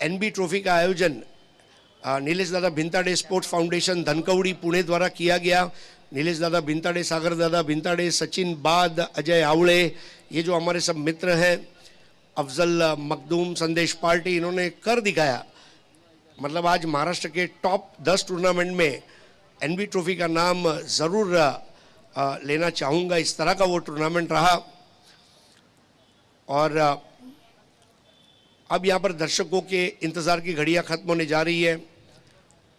NB trophy का आयोजन नीलेश दादा भिंताड़े स्पोर्ट्स फाउंडेशन धनकवड़ी पुणे द्वारा किया गया। नीलेश दादा भिंताड़े, सागर दादा भिंताड़े, सचिन बाद, अजय आवड़े, ये जो हमारे सब मित्र हैं, अफजल मखदूम, संदेश पार्टी, इन्होंने कर दिखाया। मतलब आज महाराष्ट्र के टॉप 10 टूर्नामेंट में एनबी ट्रॉफी का नाम ज़रूर लेना चाहूँगा। इस तरह का वो टूर्नामेंट रहा। और अब यहाँ पर दर्शकों के इंतज़ार की घड़ियाँ ख़त्म होने जा रही है।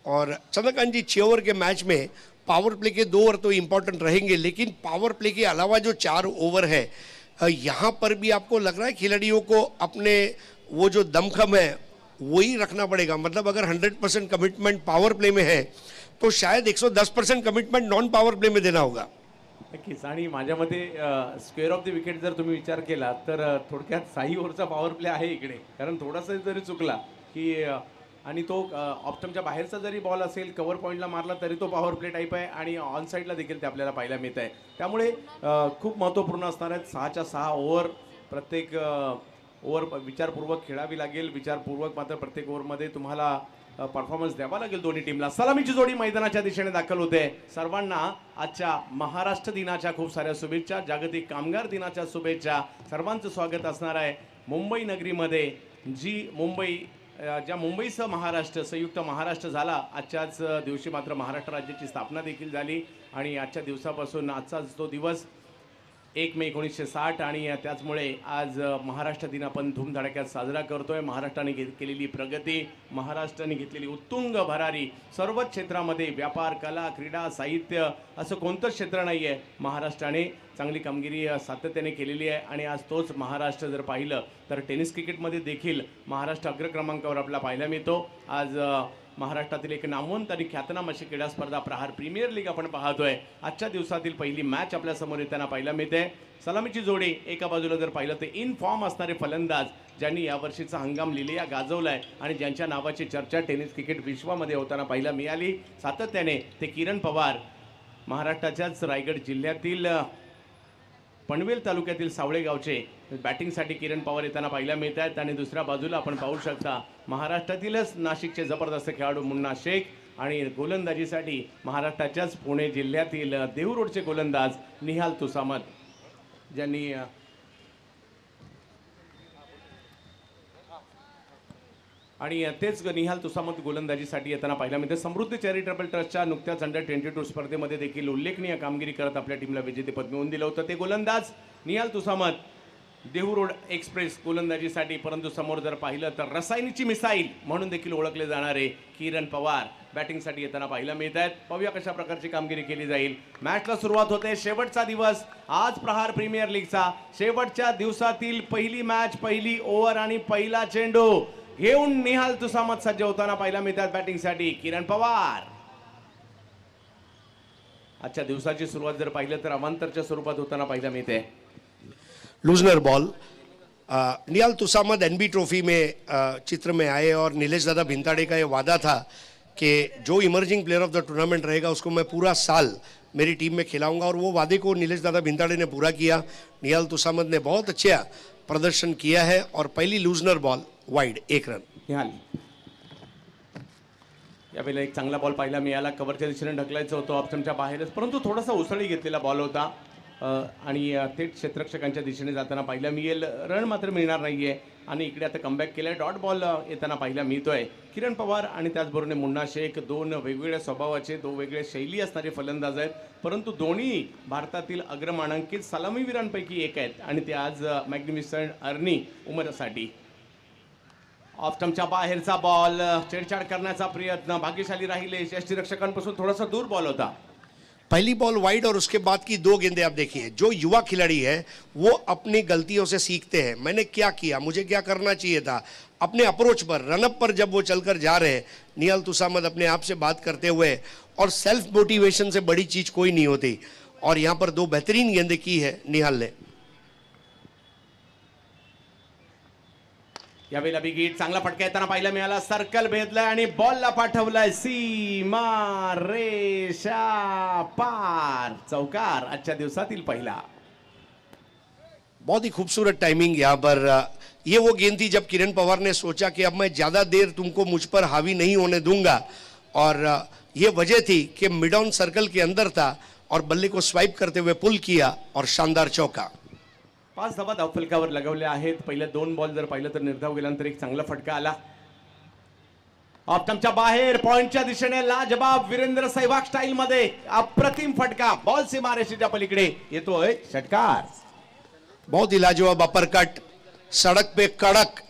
और चंद्रकांत जी, 6 ओवर के मैच में पावर प्ले के 2 ओवर तो इम्पोर्टेंट रहेंगे, लेकिन पावर प्ले के अलावा जो 4 ओवर है, यहाँ पर भी आपको लग रहा है खिलाड़ियों को अपने वो जो दमखम है वही रखना पड़ेगा। मतलब अगर 100% कमिटमेंट पावर प्ले में है तो शायद 110% कमिटमेंट नॉन पावर प्ले में देना होगा। नक्कीच। आणि माझ्या मते स्क्वेअर ऑफ द विकेट जर तुम्ही विचार केला तर थोडक्यात 6 ओव्हरचा पॉवर प्ले आहे इकडे, कारण थोडासा जरी चुकला की आणि तो ऑप्टमच्या बाहेरचा जरी बॉल असेल, कव्हर पॉईंटला मारला तरी तो पॉवर प्ले टाईप आहे आणि ऑन साईडला देखील ते आपल्याला पाहायला मिळत आहे। त्यामुळे खूप महत्त्वपूर्ण असणार आहेत 6च्या 6 ओव्हर। प्रत्येक ओव्हर विचारपूर्वक खेळावी लागेल, विचारपूर्वक मात्र प्रत्येक ओव्हरमध्ये तुम्हाला परफॉर्मन्स द्यावा लागेल दोन्ही टीमला। सलामीची जोडी मैदानाच्या दिशेने दाखल होते। सर्वांना आजच्या महाराष्ट्र दिनाच्या खूप साऱ्या शुभेच्छा, जागतिक कामगार दिनाच्या शुभेच्छा। सर्वांचं स्वागत असणार आहे मुंबई नगरीमध्ये, ज्या मुंबईसह महाराष्ट्र संयुक्त महाराष्ट्र झाला। आजच्याच दिवशी मात्र महाराष्ट्र राज्याची स्थापना देखील झाली आणि आजच्या दिवसापासून आजचाच तो दिवस 1 मे 1960 आणि त्याचमुळे आज महाराष्ट्र दिन आपण धूमधडाक्यात साजरा करतोय। महाराष्ट्राने केलेली प्रगती, महाराष्ट्राने घेतलेली उत्तुंग भरारी, सर्वच क्षेत्रामध्ये व्यापार, कला, क्रीडा, साहित्य असं कोणतंच क्षेत्र नाही आहे, महाराष्ट्राने चांगली कामगिरी सातत्याने केलेली आहे। आणि आज तोच महाराष्ट्र जर पाहिलं तर टेनिस क्रिकेटमध्ये देखील महाराष्ट्र अग्रक्रमांकावर आपल्याला पाहायला मिळतो। आज महाराष्ट्रातील एक नामवंत आणि ख्यातनाम अशी क्रीडा स्पर्धा प्रहार प्रीमियर लीग आपण पाहतोय। आजच्या दिवसातील पहिली मॅच आपल्या समोर येताना पाहायला मिळते। सलामीची जोडी एका बाजूला जर पाहिलं तर इन फॉर्म असणारे फलंदाज, ज्यांनी यावर्षीचा हंगाम लिलिया गाजवलाय आणि ज्यांच्या नावाची चर्चा टेनिस क्रिकेट विश्वामध्ये होताना पाहायला मिळाली सातत्याने, ते किरण पवार, महाराष्ट्राच्याच रायगड जिल्ह्यातील पनवेल तालुक्यातील सावळे गावचे बॅटिंगसाठी किरण पवार येताना पाहायला मिळत आहेत। आणि दुसऱ्या बाजूला आपण पाहू शकता महाराष्ट्रातीलच नाशिकचे जबरदस्त खेळाडू मुन्ना शेख आणि गोलंदाजीसाठी महाराष्ट्राच्याच पुणे जिल्ह्यातील देहू गोलंदाज निहाल तुसामत, ज्यांनी आणि तेच निहाल तुसामत गोलंदाजीसाठी येताना पाहायला मिळते। समृद्धी चॅरिटेबल ट्रस्टच्या नुकत्याच अंडर-22 स्पर्धेमध्ये देखील उल्लेखनीय कामगिरी करत आपल्या टीमला विजेतेपद मिळवून दिलं होतं। ते गोलंदाज निहाल तुसामत देहू रोड एक्सप्रेस गोलंदाजीसाठी। परंतु समोर जर पाहिलं तर रसायनीची मिसाईल म्हणून देखील ओळखले जाणारे किरण पवार बॅटिंगसाठी येताना पाहायला मिळत आहेत। पाहूया कशा प्रकारची कामगिरी केली जाईल। मॅचला सुरुवात होते, शेवटचा दिवस आज प्रहार प्रीमियर लीगचा। शेवटच्या दिवसातील पहिली मॅच, पहिली ओव्हर आणि पहिला चेंडू घेऊन निहाल तुसामत सज्ज होताना पाहायला मिळतात बॅटिंगसाठी। किरण पवार आजच्या दिवसाची सुरुवात जर पाहिलं तर अवांतरच्या स्वरूपात होताना पाहायला मिळते। लूजनर बॉल। निहाल तुसामत एनबी ट्रॉफी में चित्र में आए और नीलेश दादा भिंताड़े का ये वादा था कि जो emerging player of the tournament रहेगा उसको मैं पूरा साल मेरी टीम में खिलाऊंगा, और वो वादे को नीलेश दादा भिंताड़े ने पूरा किया। निहाल तुसामत ने बहुत अच्छा प्रदर्शन किया है और पहली लूजनर बॉल वाइड, 1 रन। निहाल यावेळेला एक चांगला बॉल पाहायला मिळाला, कव्हरच्या दिशेने ढकलायचं होतं ऑप्शनच्या बाहेरच, परंतु थोडासा उसळी घेतलेला बॉल होता आणि थेट क्षेत्ररक्षकांच्या दिशेने जाताना पाहायला मिळेल। रन मात्र मिळणार नाहीये आणि इकडे आता कमबॅक केलाय, डॉट बॉल येताना पाहायला मिळतोय। किरण पवार आणि त्याचबरोबर मुन्ना शेख, 2 वेगवेगळ्या स्वभावाचे, 2 वेगळे शैली असणारे फलंदाज आहेत, परंतु दोन्ही भारतातील अग्रमानांकित सलामीवीरांपैकी एक आहेत आणि ते आज मॅग्निफिसंट अर्नी उमरसाठी। ऑफ्टमच्या बाहेरचा बॉल, छेडछाड करण्याचा प्रयत्न, भाग्यशाली राहिले, यष्टिरक्षकांपासून थोडासा दूर बॉल होता। पहली बॉल वाइड और उसके बाद की 2 गेंदें आप देखिए। जो युवा खिलाड़ी है वो अपनी गलतियों से सीखते हैं, मैंने क्या किया, मुझे क्या करना चाहिए था। अपने अप्रोच पर, रनअप पर जब वो चलकर जा रहे हैं, निहाल तुसामत अपने आप से बात करते हुए, और सेल्फ मोटिवेशन से बड़ी चीज़ कोई नहीं होती। और यहाँ पर 2 बेहतरीन गेंदें की है निहाल ने। यावेळेला बिग हिट, चांगला फटका येताना पाहायला मिळाला, सर्कल भेदलाय आणि बॉलला पाठवलाय सीमा रेषा पार, चौकार आजच्या दिवसातील पहिला। बहुत ही खूबसूरत टाइमिंग यहाँ पर। ये वो गेंद थी जब किरण पवार ने सोचा कि अब मैं ज़्यादा देर तुमको मुझ पर हावी नहीं होने दूंगा, और ये वजह थी कि मिड ऑन सर्कल के अंदर था और बल्ले को स्वाइप करते हुए पुल किया और शानदार चौका। 5 धावा धावफलकावर लगवले आहेत. पहिले 2 बॉल जर पाहिलं तर निर्धाव गेल्यानंतर एक चांगला फटका आला. ऑप्टमच्या बाहेर पॉइंटच्या दिशेने लाजबाब वीरेंद्र सहवाग स्टाईल मध्ये अप्रतिम फटका. बॉल सीमारेषेच्या पलीकडे येतोय. षटकार. बहुत ही लाजवाब अपरकट, सड़क पे कड़क,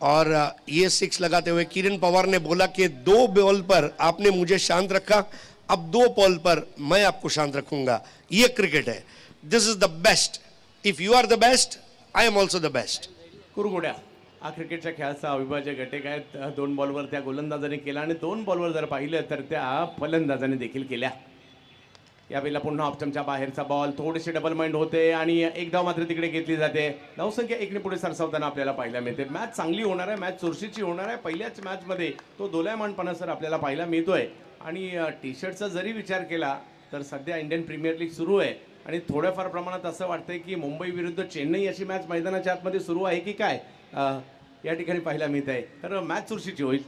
और ये 6 लगाते हुए किरण पवार ने बोला कि 2 बॉल पर आपने मुझे शांत रखा, अब 2 बॉल पर मैं आपको शांत रखूंगा. ये क्रिकेट है. This is the best. If you are the best, I am also the best. कुरगुड्या हा क्रिकेटच्या खेळाचा अविभाज्य घटक आहेत. 2 बॉलवर त्या गोलंदाजाने केला आणि 2 बॉलवर जर पाहिलं तर त्या फलंदाजाने देखील केल्या. यावेळेला पुन्हा ऑप्शनच्या बाहेरचा बॉल, थोडीशी डबल माइंड होते आणि एक धाव मात्र तिकडे घेतली जाते. धावसंख्या 1 ने पुढे सरसावताना आपल्याला पाहायला मिळते. मॅच चांगली होणार आहे, मॅच चुरशीची होणार आहे. पहिल्याच मॅचमध्ये तो दोलायमानपणा सर आपल्याला पाहायला मिळतोय. आणि टी शर्टचा जरी विचार केला तर सध्या इंडियन प्रीमियर लीग सुरू आहे आणि थोड्याफार प्रमाणात असं वाटतंय की मुंबई विरुद्ध चेन्नई अशी मॅच मैदानाच्या आतमध्ये सुरू आहे की काय, या ठिकाणी पाहायला मिळत आहे. तर मॅच चुरशीची होईल.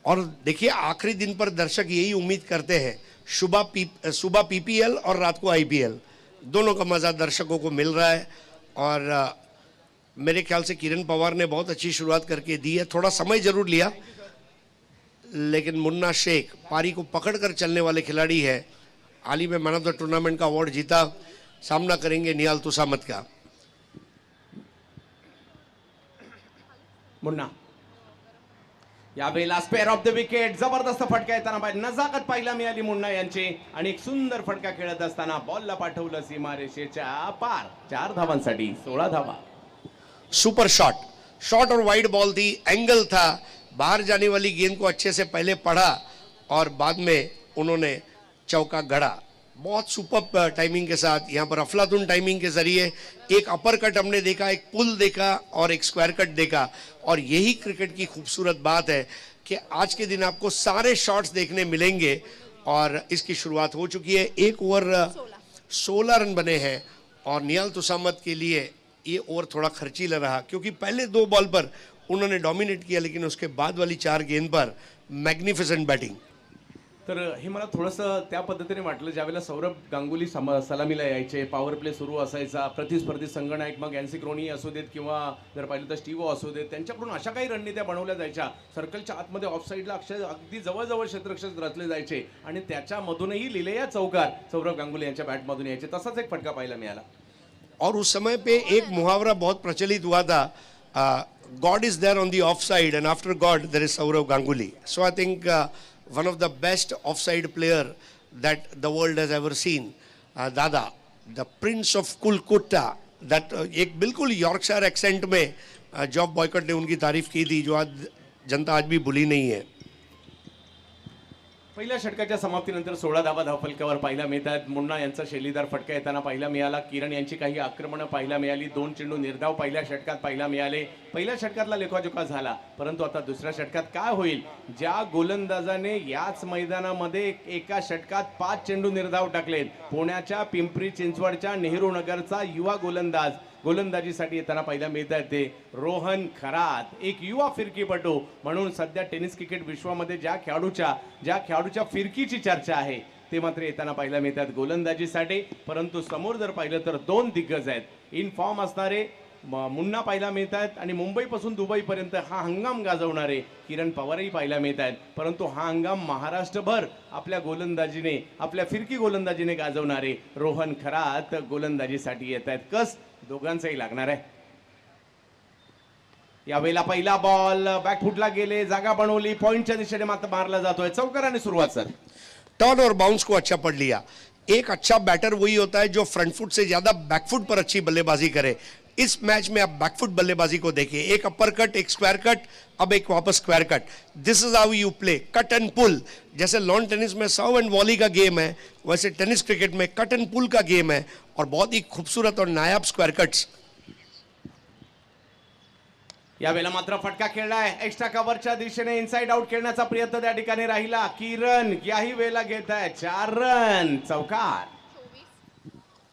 और देखिए आखिरी दिन पर दर्शक यही उम्मीद करते हैं. सुबह पीपीएल और रात को आईपीएल, दोनों का मज़ा दर्शकों को मिल रहा है. और मेरे ख्याल से किरण पवार ने बहुत अच्छी शुरुआत करके दी है. थोड़ा समय जरूर लिया, लेकिन मुन्ना शेख पारी को पकड़कर चलने वाले खिलाड़ी है. हाल ही में मैन ऑफ द टूर्नामेंट का अवार्ड जीता. सामना करेंगे निहाल तुसामत का. मुन्ना यावेळेला स्पेअर ऑफ द विकेट. जबरदस्त फटका येताना पाहिजे, नजाकत पाहायला मिळाली मुन्ना यांची आणि एक सुंदर फटका खेळत असताना बॉलला पाठवलं सीमारेषेच्या पार. 4 धावांसाठी 16 धावा. सुपर शॉट, शॉर्ट और वाइड बॉल थी, एंगल था, बाहर जाने वाली गेंद को अच्छे से पहले पढ़ा और बाद में उन्होंने चौका गढ़ा. बहुत सुपर टाइमिंग के साथ, यहाँ पर अफलातून टाइमिंग के जरिए एक अपर कट हमने देखा, एक पुल देखा और एक स्क्वायर कट देखा. और यही क्रिकेट की खूबसूरत बात है कि आज के दिन आपको सारे शॉट्स देखने मिलेंगे. और इसकी शुरुआत हो चुकी है. 1 ओवर 16 रन बने हैं और निहाल तुसामत के लिए ये ओवर थोड़ा खर्चीला रहा, क्योंकि पहले 2 बॉल पर उन्होंने डोमिनेट किया, लेकिन उसके बाद वाली 4 गेंद पर मैग्निफिसेंट बैटिंग. तर हे मला थोडंसं त्या पद्धतीने वाटलं ज्यावेळेला सौरभ गांगुली सलामीला यायचे, पॉवर प्ले सुरू असायचा, प्रतिस्पर्धी संघनायक मग एनसी क्रोनी असू देत किंवा जर पाहिलं तर स्टीवो असू देत, त्यांच्याकडून अशा काही रणनीत्या बनवल्या जायच्या. सर्कलच्या आतमध्ये ऑफ साईडला अगदी जवळजवळ क्षेत्ररक्षक रचले जायचे आणि त्याच्यामधूनही लिलेया चौकार सौरभ गांगुली यांच्या बॅटमधून यायचे. तसाच एक फटका पाहायला मिळाला. और उस समय पे एक मुहावरा बहुत प्रचलित हुआ था, God is there on the off side and after God there is Saurabh Ganguly. So I think one of the best offside player that the world has ever seen. Dada, the Prince of Calcutta, that एक बिल्कुल Yorkshire accent में job boycott ने उनकी तारीफ की थी, जो आज जनता आज भी भूली नहीं है. पहिल्या षटकाच्या समाप्तीनंतर 16 धावा धावफलकावर पाहायला मिळतात. मुन्ना यांचा शैलीदार फटका येताना पाहायला मिळाला. किरण यांची काही आक्रमणं पाहायला मिळाली. 2 चेंडू निर्धाव पहिल्या षटकात पाहायला मिळाले. पहिल्या षटकातला लेखाजोखा झाला, परंतु आता दुसऱ्या षटकात काय होईल? ज्या गोलंदाजाने याच मैदानामध्ये एका षटकात 5 चेंडू निर्धाव टाकलेत, पुण्याच्या पिंपरी चिंचवडच्या नेहरू नगरचा युवा गोलंदाजीसाठी येताना पाहायला मिळत आहे ते रोहन खरात, एक युवा फिरकीपटू म्हणून सध्या टेनिस क्रिकेट विश्वामध्ये ज्या खेळाडूच्या फिरकीची चर्चा आहे ते मात्र येताना पाहायला मिळतात गोलंदाजीसाठी. परंतु समोर जर पाहिलं तर 2 दिग्गज आहेत. इन फॉर्म असणारे मुन्ना पाहायला मिळत आहेत आणि मुंबईपासून दुबईपर्यंत हा हंगाम गाजवणारे किरण पवारही पाहायला मिळत आहेत. परंतु हा हंगाम महाराष्ट्रभर आपल्या फिरकी गोलंदाजीने गाजवणारे रोहन खरात गोलंदाजीसाठी येत आहेत. कस दोघांचाही लागणार आहे. यावेळेला पहिला बॉल बॅकफुटला गेले, जागा बनवली, पॉइंटच्या दिशेने मात्र मारला जातोय. चौकाराने सुरुवात सर. टर्न और बाउंस को अच्छा पढ़ लिया. एक अच्छा बैटर वही होता है जो फ्रंट फुट से ज्यादा बैकफुट पर अच्छी बल्लेबाजी करे. इस मैच में आप बैकफुट बल्लेबाजी को देखिए, एक अपर कट, एक स्क्वायर कट, अब एक वापस square cut. This is how you play, cut and pull. जैसे लॉन टेनिस में सर्व एंड वॉली का गेम है, वैसे टेनिस क्रिकेट में कट एंड पुल का गेम है और बहुत ही खूबसूरत और नायाब स्क्वायर कट्स. यावेळेला मात्र फटका खेळलाय. एक्स्ट्रा कव्हरच्या दिशेने इनसाइड आउट खेळण्याचा प्रयत्न त्या ठिकाणी राहिला. किरण याही वेळेला घेत आहे 4 रन. चौकार.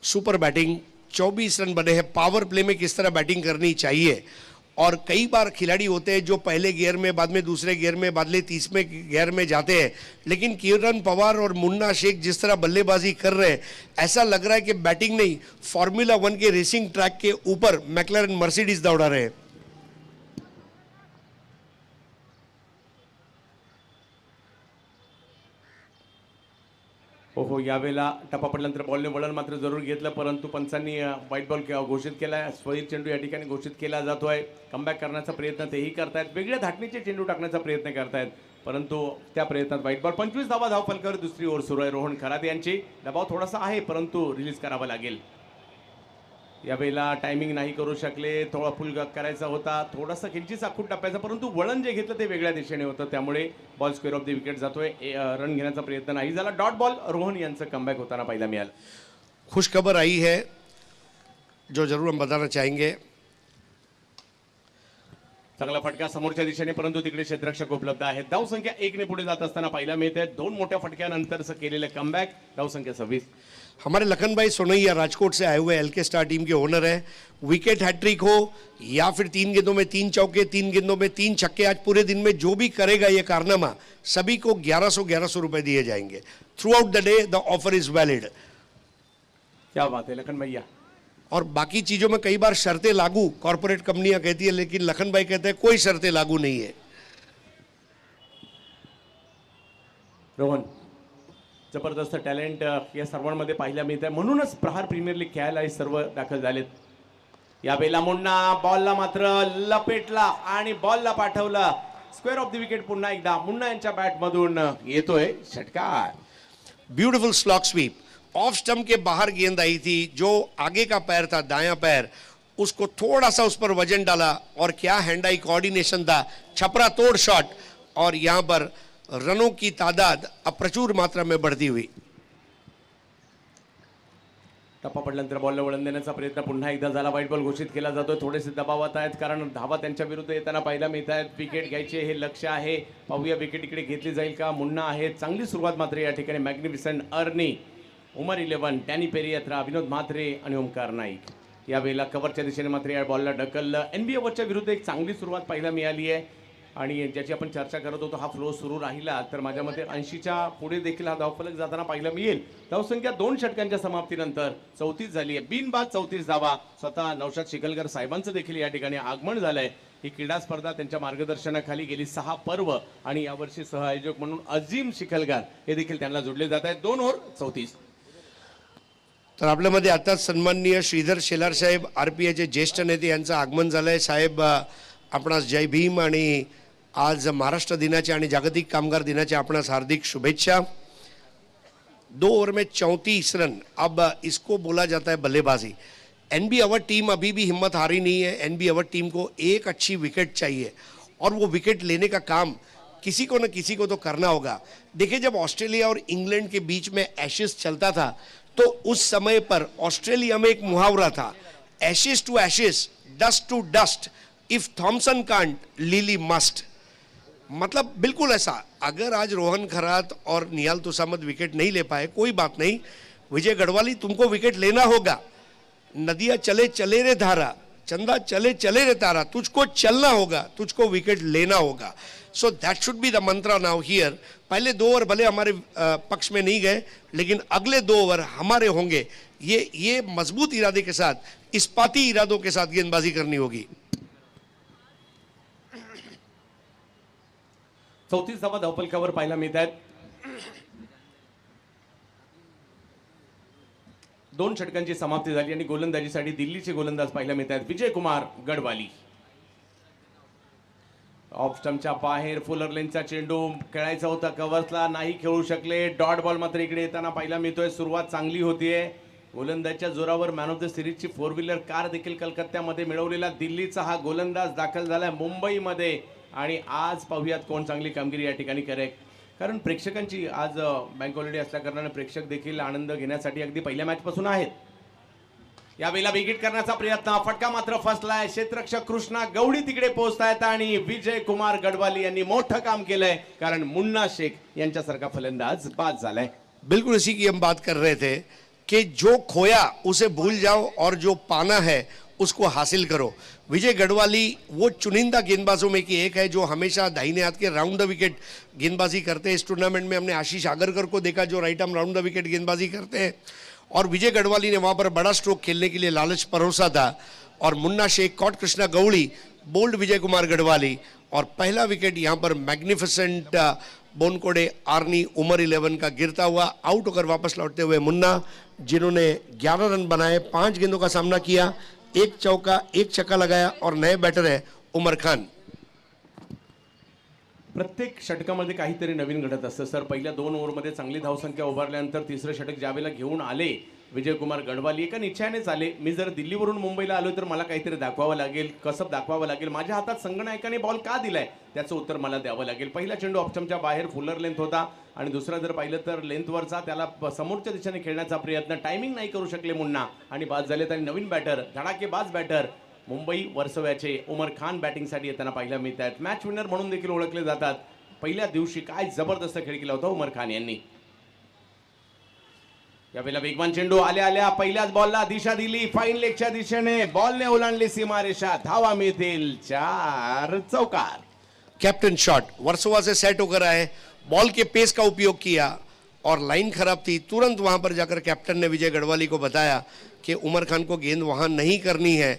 सुपर बैटिंग, 24 रन बने हैं। पावर प्ले में किस तरह बैटिंग करनी चाहिए, और कई बार खिलाड़ी होते हैं जो पहले गियर में, बाद में दूसरे गियर में, बाद में तीसरे गियर में जाते हैं, लेकिन किरण पवार और मुन्ना शेख जिस तरह बल्लेबाजी कर रहे हैं, ऐसा लग रहा है कि बैटिंग नहीं, फॉर्मूला 1 के रेसिंग ट्रैक के ऊपर मैक्लारेन मर्सिडीज दौड़ा रहे हैं। हो यावेळेला टप्पा पडल्यानंतर बॉलने वळण मात्र जरूर घेतलं, परंतु पंचांनी व्हाईट बॉल घोषित केला आहे। स्वैर चेंडू या ठिकाणी घोषित केला जातोय। कमबॅक करण्याचा प्रयत्न तेही करतायत, वेगळ्या धाटणीचे चेंडू टाकण्याचा प्रयत्न करतायत, परंतु त्या प्रयत्नात व्हाईट बॉल। 25 धावा धावफलकावर दुसरी ओव्हर सुरू आहे रोहन खरात यांची। दबाव थोडासा आहे, परंतु रिलीज करावा लागेल। यावेळेला टायमिंग नाही करू शकले, थोडा फुल करायचा होता, थोडासा किंचित आखूड टप्प्याचा, परंतु वळण जे घेतलं ते वेगळ्या दिशेने होतं, त्यामुळे ball square of the wicket जातोय। रन घेण्याचा प्रयत्न नाही झाला। डॉट बॉल रोहन यांचं कमबॅक होताना पाहायला मिळालं। खुशखबर आई है जो जरूर हम बताना चाहेंगे। चांगला फटका समोरच्या दिशेने, परंतु तिकडे क्षेत्ररक्षक उपलब्ध आहेत। धावसंख्या 1 ने पुढे जात असताना पाहायला मिळते। 2 मोठ्या फटक्यानंतरचं केलेलं कमबॅक। धावसंख्या 26। हमारे लखनभाई सोनैया राजकोट से आए हुए एलके स्टार टीम के ओनर हैं। विकेट हैट्रिक हो या फिर 3 गेंदों में 3 चौके, 3 गेंदों में 3 छक्के, आज पूरे दिन में जो भी करेगा ये कारनामा, सभी को 1100 रुपए दिए जाएंगे। Through out the day the offer is valid. क्या बात है लखन भैया। और बाकी चीजों में कई बार शर्तें लागू कॉर्पोरेट कंपनियां कहती है, लेकिन लखन भाई कहते हैं कोई शर्तें लागू नहीं है। रोहन जबरदस्त टॅलेंट या सर्वांमध्ये पाहायला मिळतंय, म्हणूनच प्रहार प्रीमियर लीग खेळायला हे सर्व दाखल झालेत। या बेला मुन्ना बॉलला मात्र लपेटला आणि बॉलला पाठवला स्क्वेअर ऑफ द विकेट। पुन्हा एकदा मुन्ना यांच्या बॅटमधून येतोय षटकार। Beautiful slog sweep, off stump के बाहर गेंद आई थी, जो आगे का पैर था दायां पैर, उसको थोड़ा सा उस पर वजन डाला, और क्या हैंड आई कोऑर्डिनेशन था, छपरा तोड़ शॉट, और यहां पर रनों की तादाद अब प्रचुर मात्रा में बढ़ती हुई। टप्पा पडल्यानंतर बॉलला वळण देण्याचा प्रयत्न पुन्हा एकदा झाला। व्हाईट बॉल घोषित केला जातोय। थोडेसे दबावात आहेत, कारण धावा त्यांच्या विरुद्ध येताना पाहायला मिळत आहेत। विकेट घ्यायचे हे लक्ष्य आहे। पाहूया विकेट इकडे घेतली जाईल का। मुन्ना आहे, चांगली सुरुवात मात्र या ठिकाणी मॅग्निफिसंट अर्नी, उमर 11, डॅनी पेरियात्रा, विनोद म्हात्रे आणि ओमकार नाईक। यावेळेला कव्हरच्या दिशेने मात्र या बॉलला ढकललं। एनबी ओव्हरच्या विरुद्ध एक चांगली सुरुवात पाहायला मिळाली आहे, आणि ज्याची आपण चर्चा करत होतो, हा फ्लो सुरू राहिला तर माझ्या मते 80च्या पुढे देखील हा धावफलक जाताना पाहायला मिळेल। धावसंख्या 2 षटकांच्या समाप्तीनंतर 34 झाली आहे। बिनबाद 34 धावा। स्वतः नौशाद शिकलकर साहेबांचं देखील या ठिकाणी आगमन झालंय। ही क्रीडा स्पर्धा त्यांच्या मार्गदर्शनाखाली गेली 6 पर्व, आणि यावर्षी सहआयोजक म्हणून अजीम शिकलकर हे देखील त्यांना जोडले जात आहेत। 2 ओव्हर 34। तर आपल्यामध्ये आताच सन्माननीय श्रीधर शेलार साहेब, आरपीआयचे ज्येष्ठ नेते यांचं आगमन झालंय। साहेब आपणास जय भीम, आणि आज महाराष्ट्र दिनाच्या आणि जागतिक कामगार दिनाच्या आपणास हार्दिक शुभेच्छा। 2 ओवर में 34 रन, अब इसको बोला जाता है बल्लेबाजी। एनबी अवर टीम अभी भी हिम्मत हारी नहीं है। एनबी अवर टीम को एक अच्छी विकेट चाहिए, और वो विकेट लेने का काम किसी को न किसी को तो करना होगा। देखिए, जब ऑस्ट्रेलिया और इंग्लैंड के बीच में एशेस चलता था, तो उस समय पर ऑस्ट्रेलिया में एक मुहावरा था, ashes to ashes, dust to dust, if Thomson can't Lillee must. मतलब बिल्कुल ऐसा। अगर आज रोहन खरात और निहाल तुसामत विकेट नहीं ले पाए, कोई बात नहीं, विजय गढ़वाली तुमको विकेट लेना होगा। नदिया चले चले रे धारा, चंदा चले चले रे तारा, तुझको चलना होगा, तुझको विकेट लेना होगा। So that should be the Mantra now here. पहले 2 ओवर भले हमारे पक्ष में नहीं गए, लेकिन अगले 2 ओवर हमारे होंगे। ये मजबूत इरादे के साथ, इस्पाती इरादों के साथ गेंदबाजी करनी होगी। 34 धावा धावफलकावर पाहायला मिळत आहेत। 2 षटकांची समाप्ती झाली, आणि गोलंदाजीसाठी दिल्लीचे गोलंदाज पाहायला मिळत आहेत। विजय कुमार गडवाली ऑफ स्टंपच्या बाहेर फुलर लेनचा चेंडू खेळायचा होता, कव्हर्सला नाही खेळू शकले। डॉट बॉल मात्र इकडे येताना पाहायला मिळतोय। सुरुवात चांगली होतीये। गोलंदाजच्या जोरावर मॅन ऑफ द सिरीजची 4 व्हीलर कार देखील कलकत्त्यामध्ये मिळवलेला दिल्लीचा हा गोलंदाज दाखल झालाय मुंबईमध्ये, आणि आज पाहूयात कोण चांगली कामगिरी या ठिकाणी करेल, कारण प्रेक्षकांची आज बँक हॉलिडे असल्या कारणाने प्रेक्षक देखील आनंद घेण्यासाठी अगदी पहिल्या मॅच पासून आहेत। यावेळेला विकेट करण्याचा प्रयत्न, फटका मात्र फसलाय। क्षेत्ररक्षक कृष्णा गवडी तिकडे पोहोचतायत, आणि विजय कुमार गडवाली यांनी मोठं काम केलंय, कारण मुन्ना शेख यांच्यासारखा फलंदाज बाद झालाय। बिल्कुल इसी की हम बात कर रहे थे। कि जो खोया उसे भूल जाओ और जो पाना है उसको हासिल करो। विजय गढ़वाली वो चुनिंदा गेंदबाजों में की एक है जो हमेशा दाहिने हाथ के राउंड द विकेट गेंदबाजी करते हैं। इस टूर्नामेंट में हमने आशीष आगरकर को देखा जो right arm round the wicket गेंदबाजी करते हैं, और विजय गढ़वाली ने वहाँ पर बड़ा स्ट्रोक खेलने के लिए लालच परोसा था। और मुन्ना शेख, कॉट कृष्णा गौड़ी, बोल्ड विजय कुमार गढ़वाली, और पहला विकेट यहाँ पर मैग्निफिसेंट बोनकोड़े आर्नी उमर 11 का गिरता हुआ आउट होकर वापस लौटते हुए मुन्ना, जिन्होंने 11 रन बनाए, 5 गेंदों का सामना किया, 1 चौका 1 छक्का लगाया, और नए बैटर है उमर खान। प्रत्येक षटकामध्ये काहीतरी नवीन घडत असतं सर. पहिल्या 2 ओव्हरमध्ये चांगली धावसंख्या उभारल्यानंतर तिसरं षटक ज्यावेळेला घेऊन आले विजयकुमार गढवाली एका निश्चयानेच आले. मी जर दिल्लीवरून मुंबईला आलो तर मला काहीतरी दाखवावं लागेल, कसब दाखवावं लागेल, माझ्या हातात संगनायकाने बॉल का दिलाय त्याचं उत्तर मला द्यावं लागेल. पहिला चेंडू ऑप्शनच्या बाहेर फुलर लेंथ होता आणि दुसरा जर पाहिलं तर लेंथवरचा, त्याला समोरच्या दिशेने खेळण्याचा प्रयत्न, टायमिंग नाही करू शकले मुन्ना आणि बाद झाले. आणि नवीन बॅटर, धडाकेबाज बॅटर मुंबई वर्सोव्याचे उमर खान बॅटिंगसाठी येताना पाहायला मिळतात. मॅच विनर म्हणून देखील ओळखले जातात. पहिल्या दिवशी काय जबरदस्त खेळ केला होता उमर खान यांनी. यावेळेला वेगवान चेंडू आल्या आल्या पहिल्याच बॉलला दिशा दिली फाईन लेगच्या दिशेने, बॉलने ओलांडली सीमारेषा, धावा मिळतील 4 चौकार. कैप्टन शॉट वर्सोवा से सेट होकर आए, बॉल के पेस का उपयोग किया और लाइन खराब थी। तुरंत वहां पर जाकर कैप्टन ने विजय गढ़वाली को बताया कि उमर खान को गेंद वहां नहीं करनी है,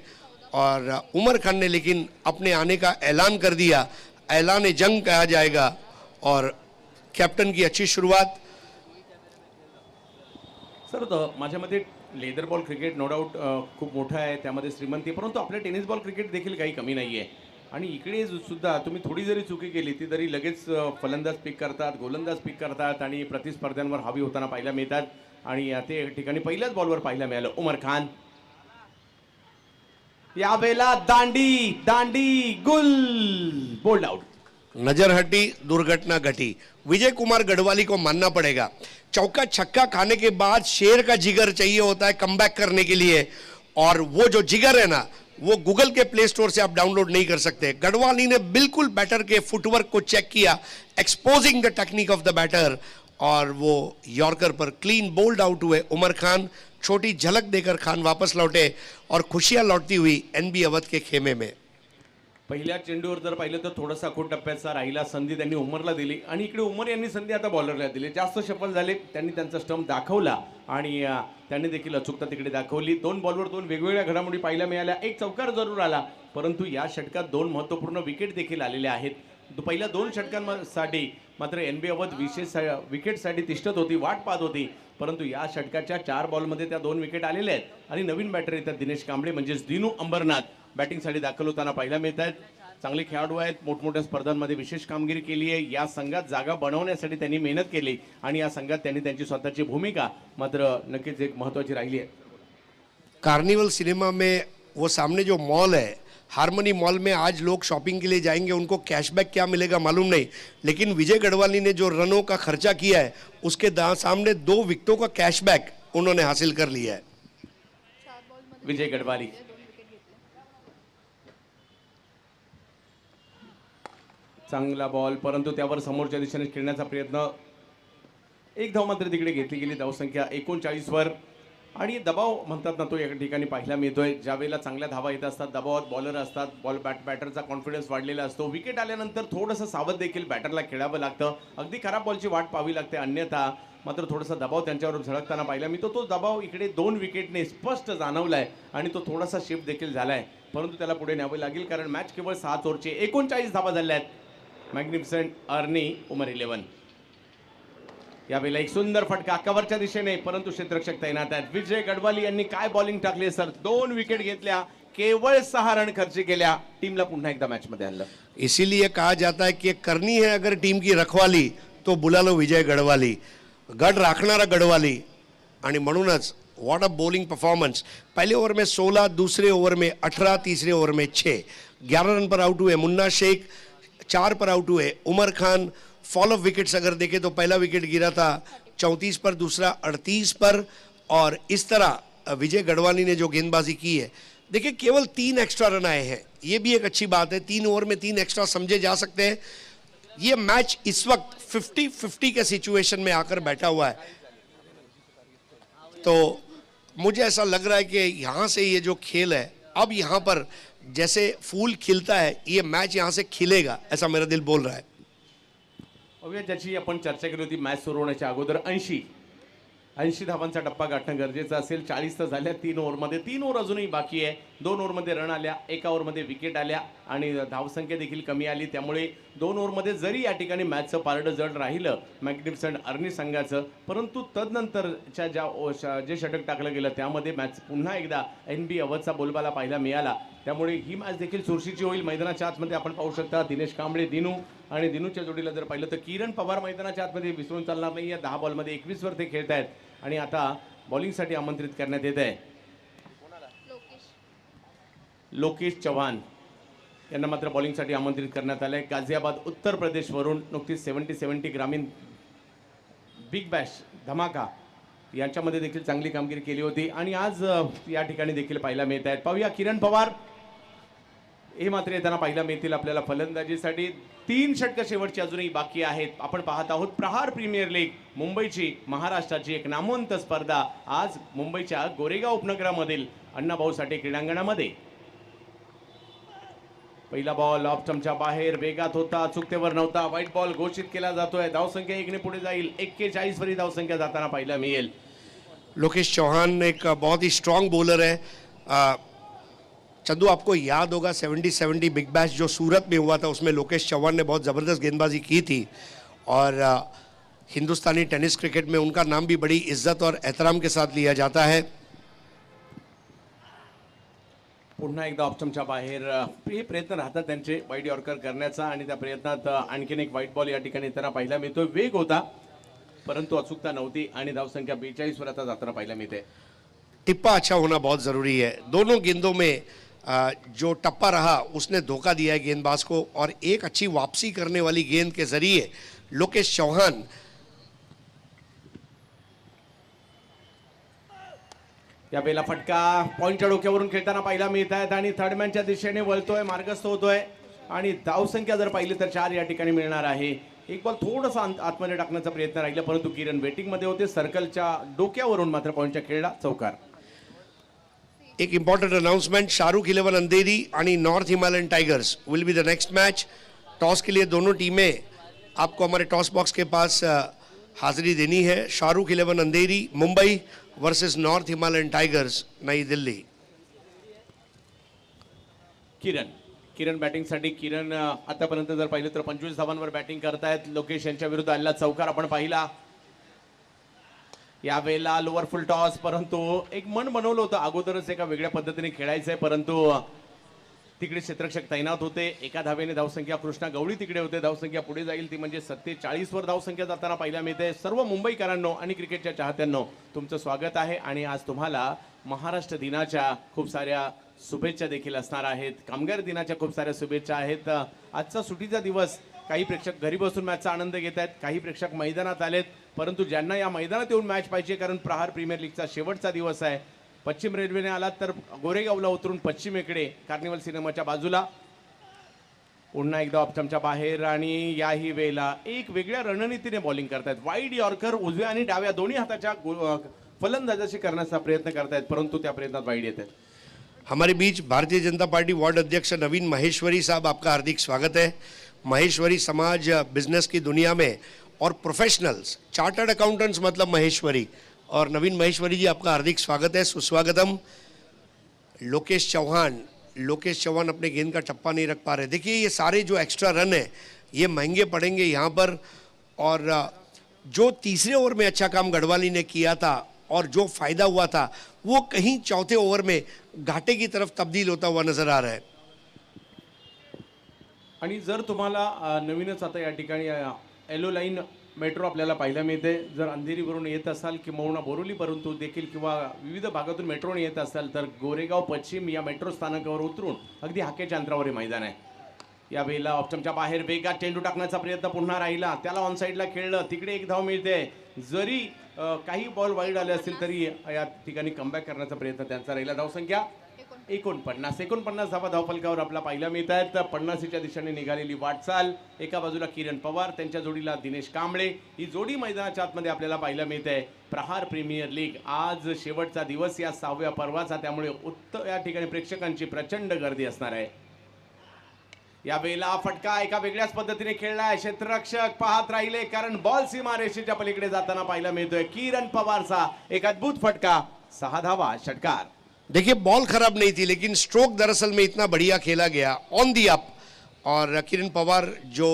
और उमर खान ने लेकिन अपने आने का ऐलान कर दिया, ऐलान जंग कहा जाएगा, और कैप्टन की अच्छी शुरुआत. सर माझ्या मते leather ball cricket no doubt खूप मोठा आहे, त्यामध्ये श्रीमंती, परंतु आपल्या टेनिस बॉल क्रिकेट देखील काही कमी नाही आहे. आणि इकडे सुद्धा तुम्ही थोडी जरी चुकी केली ती तरी लगेच फलंदाज पिक करतात, गोलंदाज पिक करतात आणि प्रतिस्पर्ध्यांवर हावी होताना पाहायला मिळतात. आणि ते ठिकाणी पहिल्याच बॉलवर पाहायला मिळालं उमर खान. यावेळेला दांडी दांडी गुल, बोल्ड आउट. नजर हटी, दुर्घटना घटी. विजय कुमार गढ़वाली को मानना पड़ेगा, चौका छक्का खाने के बाद शेर का जिगर चाहिए होता है कमबैक करने के लिए, और वो जो जिगर है ना वो गूगल के प्ले स्टोर से आप डाउनलोड नहीं कर सकते. गढ़वाली ने बिल्कुल बैटर के फुटवर्क को चेक किया, exposing the technique of the batter, और वो यॉर्कर पर क्लीन बोल्ड आउट हुए उमर खान. छोटी झलक देकर खान वापस लौटे और खुशियां लौटती हुई एनबी अवध के खेमे में. पहिल्या चेंडूवर जर पाहिलं तर थोडासा खोट टप्प्याचा राहिला, संधी त्यांनी उमरला दिली आणि इकडे उमर यांनी संधी आता बॉलरला दिली. जास्त सफल झाले, त्यांनी त्यांचा स्टंप दाखवला आणि त्यांनी देखील अचूकता तिकडे दाखवली. 2 बॉलवर 2 वेगवेगळ्या घडामोडी पाहायला मिळाल्या. 1 चौकार जरूर आला, परंतु या षटकात 2 महत्त्वपूर्ण विकेट देखील आलेल्या आहेत. पहिल्या 2 षटकांसाठी मात्र एनबी अवध विशेष विकेटसाठी तिष्ठत होती, वाट पाहत होती, परंतु या षटकाच्या 4 बॉलमध्ये त्या 2 विकेट आलेल्या आहेत. आणि नवीन बॅटर येतात दिनेश कांबळे म्हणजेच दिनू अंबरनाथ, बॅटिंगसाठी दाखल होताना पाहायला मिळत आहेत. चांगले खेळाडू आहेत, मोठमोठ्या स्पर्धांमध्ये विशेष कामगिरी केली आहे. या संघात जागा बनवण्यासाठी त्यांनी मेहनत केली आणि या संघात त्यांनी त्यांची स्वतःची भूमिका मात्र नक्कीच एक महत्त्वाची राहिली आहे. कार्निवल सिनेमा में वो सामने जो मॉल है, हारमोनी मॉल में आज लोग शॉपिंग के लिए जाएंगे, उनको कैशबैक क्या मिलेगा मालूम नहीं, लेकिन विजय गढ़वाली ने जो रनों का खर्चा किया है उसके सामने 2 विकेटों का कैशबैक उन्होंने हासिल कर लिया है. विजय गढ़वाली चांगला बॉल, परंतु त्यावर समोरच्या दिशेने खेळण्याचा प्रयत्न. 1 धाव मात्र तिकडे घेतली गेली, धावसंख्या 39 वर. आणि दबाव म्हणतात ना तो या ठिकाणी पाहायला मिळतोय. ज्यावेळेला चांगल्या धावा येत असतात, दबावात बॉलर असतात, बॅटरचा कॉन्फिडन्स वाढलेला असतो. विकेट आल्यानंतर थोडंसं सावध देखील बॅटरला खेळावं लागतं, अगदी खराब बॉलची वाट पाहावी लागते, अन्यथा मात्र थोडासा दबाव त्यांच्यावर झळकताना पाहायला मिळतो. तो दबाव इकडे 2 विकेटने स्पष्ट जाणवलाय आणि तो थोडासा शिफ्ट देखील झालाय, परंतु त्याला पुढे न्यावे लागेल कारण मॅच केवळ 7 ओव्हरचे 39 धावा झाल्या आहेत. मॅग्निफिसेंट अर्नी उमर 11. यावेळेला एक सुंदर फटका कव्हरच्या दिशेने, परंतु क्षेत्ररक्षक तैनात आहेत. विजय गढ़वाली यांनी काय बॉलिंग टाकली सर, 2 विकेट घेतल्या, केवळ 6 रन खर्च केल्या, टीमला पुन्हा एकदा मॅच मध्ये आणलं. इसीलिए कहा जाता है कि करनी है अगर टीम की रखवाली तो बुला लो विजय गढ़वाली. गढ़ राखणारा गढ़वाली, आणि म्हणूनच व्हाट अ बॉलिंग परफॉर्मेंस. पहले ओवर में 16, दूसरे ओवर में 18, तीसरे ओवर में 6. 11 रन पर आउट हुए मुन्ना शेख, 4 पर आउट हुए Umar Khan. Fall of wickets अगर देखें तो पहला विकेट गिरा था 34 पर, दूसरा 38 पर, और इस तरह विजय गढ़वाली ने जो गेंदबाजी की है, देखिए केवल 3 एक्स्ट्रा रन आए हैं, ये भी एक अच्छी बात है. 3 ओवर में 3 एक्स्ट्रा समझे जा सकते हैं. ये मैच इस वक्त 50-50 के सिचुएशन में आकर बैठा हुआ है, तो मुझे ऐसा लग रहा है कि यहाँ से ये जो खेल है अब यहाँ पर जैसे फूल खिलता है ये मैच यहाँ से खिलेगा, ऐसा मेरा दिल बोल रहा है. अवघ्या ज्याची आपण चर्चा केली होती मॅच सुरू होण्याच्या अगोदर 80 धावांचा टप्पा गाठणं गरजेचं असेल. 40 तर झाल्या 3 ओव्हरमध्ये. 3 ओव्हर अजूनही बाकी आहे. 2 ओव्हरमध्ये रन आल्या, 1 ओव्हरमध्ये विकेट आल्या आणि धावसंख्या देखील कमी आली. त्यामुळे 2 ओव्हरमध्ये जरी या ठिकाणी मॅचचं पारडं जड राहिलं मॅग्निफिसंट अर्नी संघाचं, परंतु तदनंतरच्या जे षटक टाकलं गेलं त्यामध्ये मॅच पुन्हा एकदा NB अवधचा बोलबाला पाहायला मिळाला. त्यामुळे ही मॅच देखील चुरशीची होईल. मैदानाच्या आतमध्ये आपण पाहू शकता दिनेश कांबळे, दिनू आणि दिनूच्या जोडीला जर पाहिलं तर किरण पवार मैदानाच्या आतमध्ये विसरून चालणार नाही. या 10 बॉलमध्ये 21 वर ते खेळत आहेत आणि आता बॉलिंगसाठी आमंत्रित करण्यात येत आहे लोकेश चव्हाण यांना मात्र बॉलिंगसाठी आमंत्रित करण्यात आलंय. गाझियाबाद उत्तर प्रदेशवरून नुकतीच 70 ग्रामीण बिग बॅश धमाका यांच्यामध्ये देखील चांगली कामगिरी केली होती आणि आज या ठिकाणी देखील पाहायला मिळत आहेत. पाहूया किरण पवार हे मात्र येताना पाहायला मिळतील आपल्याला फलंदाजीसाठी. 3 षटकं शेवटची अजूनही बाकी आहेत. आपण पाहत आहोत प्रहार प्रीमियर लीग मुंबईची महाराष्ट्राची एक नामवंत स्पर्धा आज मुंबईच्या गोरेगाव उपनगरामधील अण्णाभाऊ साठे क्रीडांगणामध्ये. पहिला बॉल ऑफ स्टंपच्या बाहेर वेगात होता, चुकतेवर नव्हता, व्हाईट बॉल घोषित केला जातोय. धावसंख्या 1 ने पुढे जाईल. 41 वरी धावसंख्या जाताना पाहायला मिळेल. लोकेश चौहान एक बहुत ही स्ट्रांग बॉलर है. चंदू आपको याद होगा 70 बिग बैश जो सूरत में हुआ था उसमें लोकेश चौहान ने बहुत ज़बरदस्त गेंदबाजी की थी और हिंदुस्तानी टेनिस क्रिकेट में उनका नाम भी बड़ी इज्जत और एहतराम के साथ लिया जाता है. पुन्हा एकदा ऑप्शनच्या बाहेर हे प्रयत्न राहतात त्यांचे वाईड यॉर्कर करण्याचा आणि त्या प्रयत्नात आणखीन एक व्हाईट बॉल या ठिकाणी त्यांना पाहायला मिळतोय. वेग होता परंतु अचूकता नव्हती आणि धावसंख्या 42 वर आता जाताना पाहायला मिळते. टिप्पा अच्छा होना बहुत ज़रूरी है. दोनों गेंदों में जो टप्पा रहा उसने धोखा दिया है गेंदबाज को और एक अच्छी वापसी करने वाली गेंद के जरिए लोकेश चौहान या बेला फटका पॉइंटच्या डोक्यावरून खेळताना पाहायला मिळत आहेत आणि थर्डमॅनच्या दिशेने वळतोय, मार्गस्थ होतोय आणि धावसंख्या जर पाहिली तर 4 या ठिकाणी मिळणार आहे. एक बॉल थोडासा आतमध्ये टाकण्याचा प्रयत्न राहिला परंतु किरण वेटिंग मध्ये होते. सर्कलच्या डोक्यावरून मात्र पॉइंटच्या खेळला चौकार. एक इंपॉर्टेंट अनाउंसमेंट, शाहरुख 11 अंधेरी आणि north Himalayan tigers will be the next match. Toss के लिए दोनों टीमें आपको हमारे टॉस बॉक्स के पास हाजिरी देनी है. Shahrukh 11 Andheri Mumbai versus north Himalayan tigers नई दिल्ली. किरण बॅटिंगसाठी. किरण आतापर्यंत जर पाहिलं तर 25 धावांवर बॅटिंग करतायत. लोकेश यांच्या विरुद्ध आलेला चौकार आपण पाहिला. यावेळेला लोअर फुल टॉस परंतु एक मन बनवलं होतं अगोदरच एका वेगळ्या पद्धतीने खेळायचंय परंतु तिकडे क्षेत्ररक्षक तैनात होते. एका धावेने धावसंख्या कृष्णा गवळी तिकडे होते. धावसंख्या पुढे जाईल ती म्हणजे 47 वर धावसंख्या जाताना पाहायला मिळते. सर्व मुंबईकरांनो आणि क्रिकेटच्या चाहत्यांनो तुमचं स्वागत आहे आणि आज तुम्हाला महाराष्ट्र दिनाच्या खूप साऱ्या शुभेच्छा देखील असणार आहेत. कामगार दिनाच्या खूप साऱ्या शुभेच्छा आहेत. आजचा सुट्टीचा दिवस. काही प्रेक्षक घरी बसून मॅचचा आनंद घेत आहेत, काही प्रेक्षक मैदानात आलेत परंतु ज्यांना या मैदानात येऊन मॅच पाहिजे कारण प्रहार प्रीमियर लीगचा शेवटचा दिवस आहे. पश्चिम रेल्वेने आलात तर गोरेगावला उतरून पश्चिमेकडे कार्निवल सिनेमाच्या बाजूला. पुन्हा एकदा ऑप्शनच्या बाहेर आणि याही वेळेला एक वेगळ्या रणनीतीने बॉलिंग करतायत. वाईड यॉर्कर उजव्या आणि डाव्या दोन्ही हाताच्या फलंदाजाशी करण्याचा प्रयत्न करतायत परंतु त्या प्रयत्नात वाईड येत आहेत. हमारे beach Bharatiya Janata party ward अध्यक्ष नवीन महेश्वरी साहब, आपका हार्दिक स्वागत है. महेश्वरी समाज बिजनेस की दुनिया में और प्रोफेशनल्स चार्टर्ड अकाउंटेंट्स मतलब महेश्वरी और नवीन महेश्वरी जी आपका हार्दिक स्वागत है, सुस्वागतम. लोकेश चौहान अपने गेंद का टप्पा नहीं रख पा रहे. देखिए ये सारे जो एक्स्ट्रा रन है ये महंगे पड़ेंगे यहाँ पर और जो तीसरे ओवर में अच्छा काम गढ़वाली ने किया था और जो फायदा हुआ था वो कहीं चौथे ओवर में घाटे की तरफ तब्दील होता हुआ नजर आ रहा है. आणि जर तुम्हाला नवीनच आता या ठिकाणी येलो लाईन मेट्रो आपल्याला पाहायला मिळते. जर अंधेरीवरून येत असाल किंवा बोरिवली परंतु देखील किंवा विविध भागातून मेट्रोने येत असाल तर गोरेगाव पश्चिम या मेट्रो स्थानकावर उतरून अगदी हाकेच्या अंतरावर हे मैदान आहे. या वेळेला ऑप्शनच्या बाहेर वेगात चेंडू टाकण्याचा प्रयत्न पुन्हा राहिला. त्याला ऑन साईडला खेळलं, तिकडे एक धाव मिळते. जरी काही बॉल वाईड आले असतील तरी या ठिकाणी कमबॅक करण्याचा प्रयत्न त्यांचा राहिला. धावसंख्या 49 धावा धावफलकावर आपला पाहायला मिळत आहेत. 50च्या दिशेने निघालेली वाटचाल. एका बाजूला किरण पवार, त्यांच्या जोडीला दिनेश कांबळे. ही जोडी मैदानाच्या आतमध्ये आपल्याला पाहायला मिळते. प्रहार प्रीमियर लीग आज शेवटचा दिवस या 6व्या पर्वाचा, त्यामुळे या ठिकाणी प्रेक्षकांची प्रचंड गर्दी असणार आहे. यावेळेला फटका एका वेगळ्याच पद्धतीने खेळलाय. क्षेत्ररक्षक पाहत राहिले, कारण बॉल सीमारेषेच्या पलीकडे जाताना पाहायला मिळतोय. किरण पवारचा एक अद्भुत फटका, 6 धावा, षटकार. देखिए बॉल खराब नहीं थी, लेकिन स्ट्रोक दरअसल में इतना बढ़िया खेला गया ऑन दी अप। और किरण पवार जो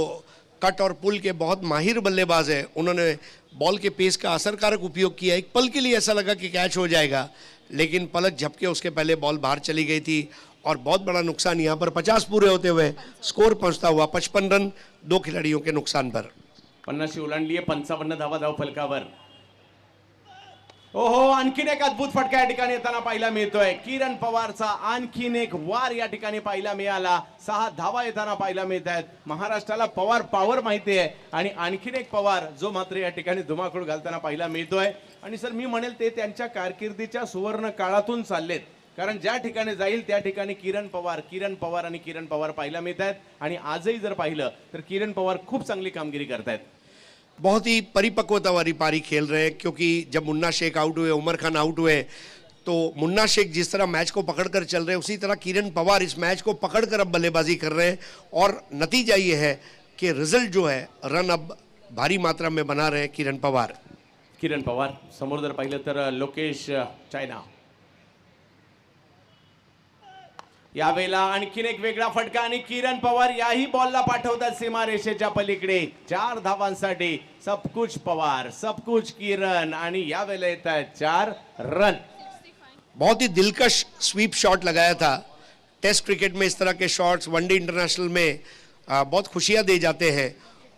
कट और पुल के बहुत माहिर बल्लेबाज हैं, उन्होंने बॉल के पेस का असरकारक उपयोग किया। एक पल के लिए ऐसा लगा कि कैच हो जाएगा, लेकिन पलक झपके उसके पहले बॉल बाहर चली गई थी और बहुत बड़ा नुकसान यहाँ पर 50 पूरे होते हुए स्कोर पहुंचता हुआ 55 रन 2 खिलाड़ियों के नुकसान पर। 50 ओलांडली आहे, 55 धावा धाव फलकावर. ओहो, आणखीन एक अद्भुत फटका या ठिकाणी येताना पाहायला मिळतोय. किरण पवारचा आणखीन एक वार या ठिकाणी पाहायला मिळाला. 6 धावा येताना पाहायला मिळत आहेत. महाराष्ट्राला पवार पॉवर माहिती आहे आणि आणखीन एक पवार जो मात्र या ठिकाणी धुमाकूळ घालताना पाहायला मिळतोय. आणि सर मी म्हणेल ते त्यांच्या कारकिर्दीच्या सुवर्ण काळातून चाललेत, कारण ज्या ठिकाणी जाईल त्या ठिकाणी किरण पवार आणि किरण पवार पाहायला मिळत आहेत. आणि आजही जर पाहिलं तर किरण पवार खूप चांगली कामगिरी करतायत. बहुत ही परिपक्वता वाली पारी खेल रहे हैं, क्योंकि जब मुन्ना शेख आउट हुए, उमर खान आउट हुए, तो मुन्ना शेख जिस तरह मैच को पकड़कर चल रहे हैं, उसी तरह किरण पवार इस मैच को पकड़कर अब बल्लेबाजी कर रहे हैं। और नतीजा ये है कि रिजल्ट जो है, रन अब भारी मात्रा में बना रहे हैं किरण पवार। किरण पवार समोर जर पाहिलं तर लोकेश चायना. यावेळेला आणखीन एक वेगळा फटका आणि किरण पवार याही बॉलला पाठवतात सीमारेषेच्या पलीकडे 4 धावांसाठी. सब कुछ पवार, सब कुछ किरण, आणि यावेळेला येत आहेत 4 रन. बहुत ही दिलकश स्वीप शॉट लगाया था। टेस्ट क्रिकेट में इस तरह के शॉट्स वनडे इंटरनेशनल में बहुत खुशियां दे जाते हैं,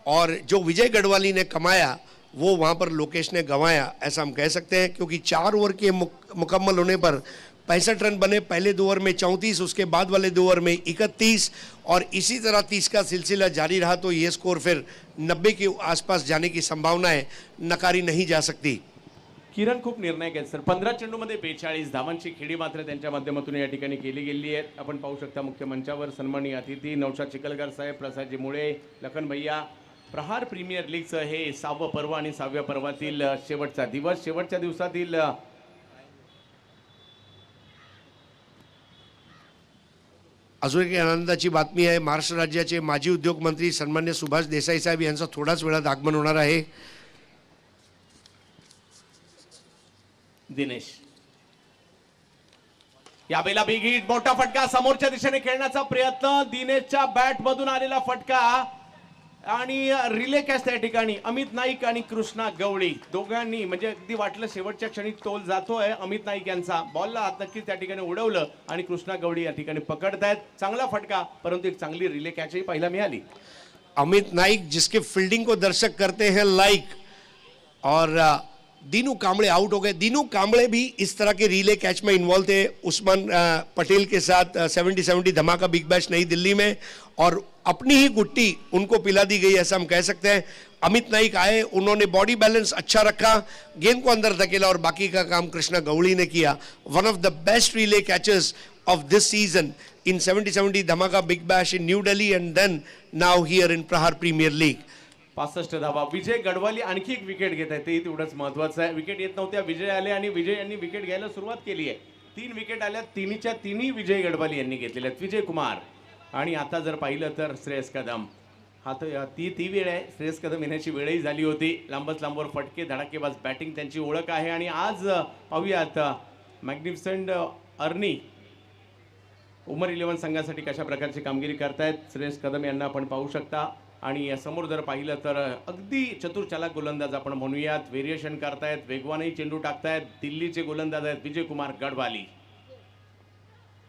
और जो विजय गढ़वाली ने कमाया वो वहाँ पर लोकेश ने गंवाया, ऐसा हम कह सकते हैं। क्योंकि 4 ओवर के मुकम्मल होने पर 65 रन बने। पहले 2 ओवर में 34, उसके बाद वाले 2 ओवर में 31, और इसी तरह 30 का सिलसिला जारी रहा तो ये स्कोर फिर 90 के आसपास जाने की संभावनाएं नकारी नहीं जा सकती। किरण खूप निर्णायक आहेत सर. 15 चेंडूमध्ये 42 धावांची खेळी मात्र त्यांच्या माध्यमातून या ठिकाणी केली गेली आहे. आपण पाहू शकता मुख्य मंचावर सन्माननीय अतिथी नौशाद चिखलकर साहेब, प्रसादजी मुळे, लखन भैया. प्रहार प्रीमियर लीगचं हे 6वं पर्व आणि 6व्या पर्वातील शेवटचा दिवस. शेवटच्या दिवसातील अजून एक आनंदाची बातमी आहे. महाराष्ट्र राज्याचे माजी उद्योग मंत्री सन्मान्य सुभाष देसाई साहेब यांचं थोड्याच वेळात आगमन होणार आहे. दिनेश यावेळेला बिग हिट, मोठा फटका, समोरच्या दिशेने खेळण्याचा प्रयत्न, दिनेशच्या बॅट मधून आलेला फटका आणि रिले कॅच त्या ठिकाणी. अमित नाईक आणि कृष्णा गवळी दोघांनी, म्हणजे अगदी वाटलं शेवटच्या क्षणी तोल जातोय अमित नाईक यांचा. बॉलला नक्कीच त्या ठिकाणी उडवलं आणि कृष्णा गवळी या ठिकाणी पकडतायत. चांगला फटका, परंतु एक चांगली रिले कॅचही पाहायला मिळाली. अमित नाइक जिसके फील्डिंग को दर्शक करते हैं लाइक, और दीनू कांबळे आउट हो गए। दीनू कांबळे भी इस तरह के रिले कैच में इन्वॉल्व थे उस्मान पटेल के साथ 70-70 धमाका बिग बैश नई दिल्ली में, और अपनी ही गुट्टी उनको पिला दी गई, ऐसा हम कह सकते हैं। अमित नाइक आए, उन्होंने बॉडी बैलेंस अच्छा रखा, गेंद को अंदर धकेला, और बाकी का काम कृष्णा गवड़ी ने किया। One of the best relay catches of this season in 70-70 धमाका Big Bash in New Delhi, and then now here in Prahar premier league. 65 धावा. विजय गढवाली आणखी एक विकेट घेत आहे, ते तेवढंच महत्वाचं आहे. विकेट येत नव्हत्या, विजय आले आणि विजय यांनी विकेट घ्यायला सुरुवात केली आहे. 3 विकेट आल्या, तिन्हीच्या तिन्ही विजय गढवाली यांनी घेतलेल्या आहेत. विजय कुमार आणि आता जर पाहिलं तर श्रेयस कदम. हा तर ती वेळ आहे, श्रेयस कदम येण्याची वेळही झाली होती. लांबच लांबवर फटके, धडाकेबाज बॅटिंग त्यांची ओळख आहे. आणि आज पाहूयात मॅग्निफिसंट अर्नी उमर 11 संघासाठी कशा प्रकारची कामगिरी करतायत. श्रेयस कदम यांना आपण पाहू शकता. आणि समोर जर पाहिलं तर अगदी चतुर्चालाक गोलंदाज आपण म्हणूयात, व्हेरिएशन करतायत, वेगवानही चेंडू टाकतायत. दिल्लीचे गोलंदाज आहेत विजय कुमार गढवाली.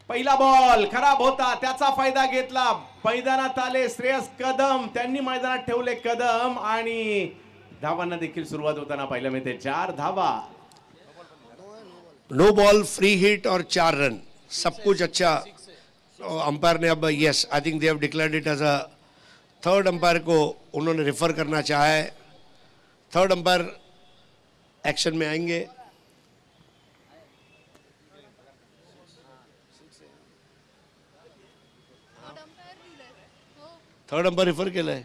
पहिला बॉल खराब होता, त्याचा फायदा घेतला. मैदानात आले श्रेयस कदम, त्यांनी मैदानात ठेवले कदम आणि धावांना देखील सुरुवात होताना पाहायला मिळते. 4 धावा. नो बॉल, फ्री हिट और 4 रन, सब कुछ अच्छा। अंपायर ने अब yes, I think they have declared it as a third umpire को उन्होंने रेफर करना चाहा है। थर्ड अंपायर एक्शन में आएंगे। थर्ड अंपायर रेफर केलंय.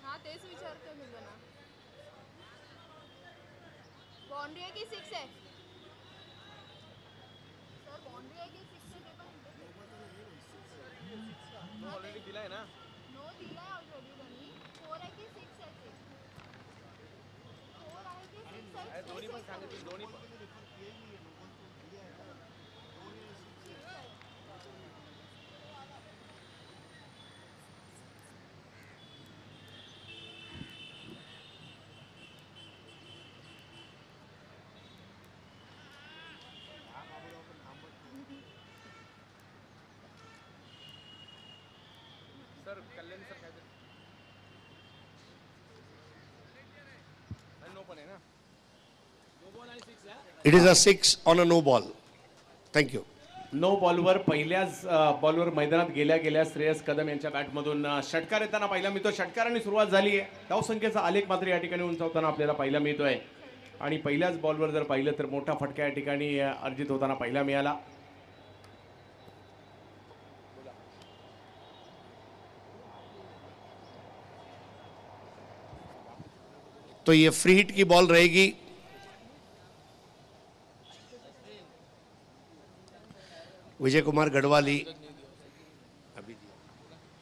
हाँ तेच विचारते मी ना. बाउंड्री आहे की सिक्स आहे सर? बाउंड्री आहे की सिक्स आहे ते पण ऑलरेडी दिलाय ना. नो दिलाय ऑलरेडी त्यांनी. फोर आहे की सिक्स आहे ते? फोर आहे की सिक्स आहे? दोन्ही पण सांगितले. दोन्ही पण सर कल्याण सर काय नो पण आहे ना. नो बॉल आणि सिक्स आहे. It is a 6 on a no ball. Thank you. No बॉलवर पहिल्याच बॉलवर मैदानात गेल्या गेल्या श्रेयस कदम यांच्या बॅटमधून षटकार येताना पाहायला मिळतो. षटकारांनी सुरुवात झाली आहे. धावसंख्येचा आलेख मात्र या ठिकाणी उंचावताना आपल्याला पाहायला मिळतोय आणि पहिल्याच बॉलवर जर पाहिलं तर मोठा फटका या ठिकाणी अर्जित होताना पाहायला मिळाला. तो ये फ्री हिट की बॉल रहेगी. विजय कुमार गढ़वाली.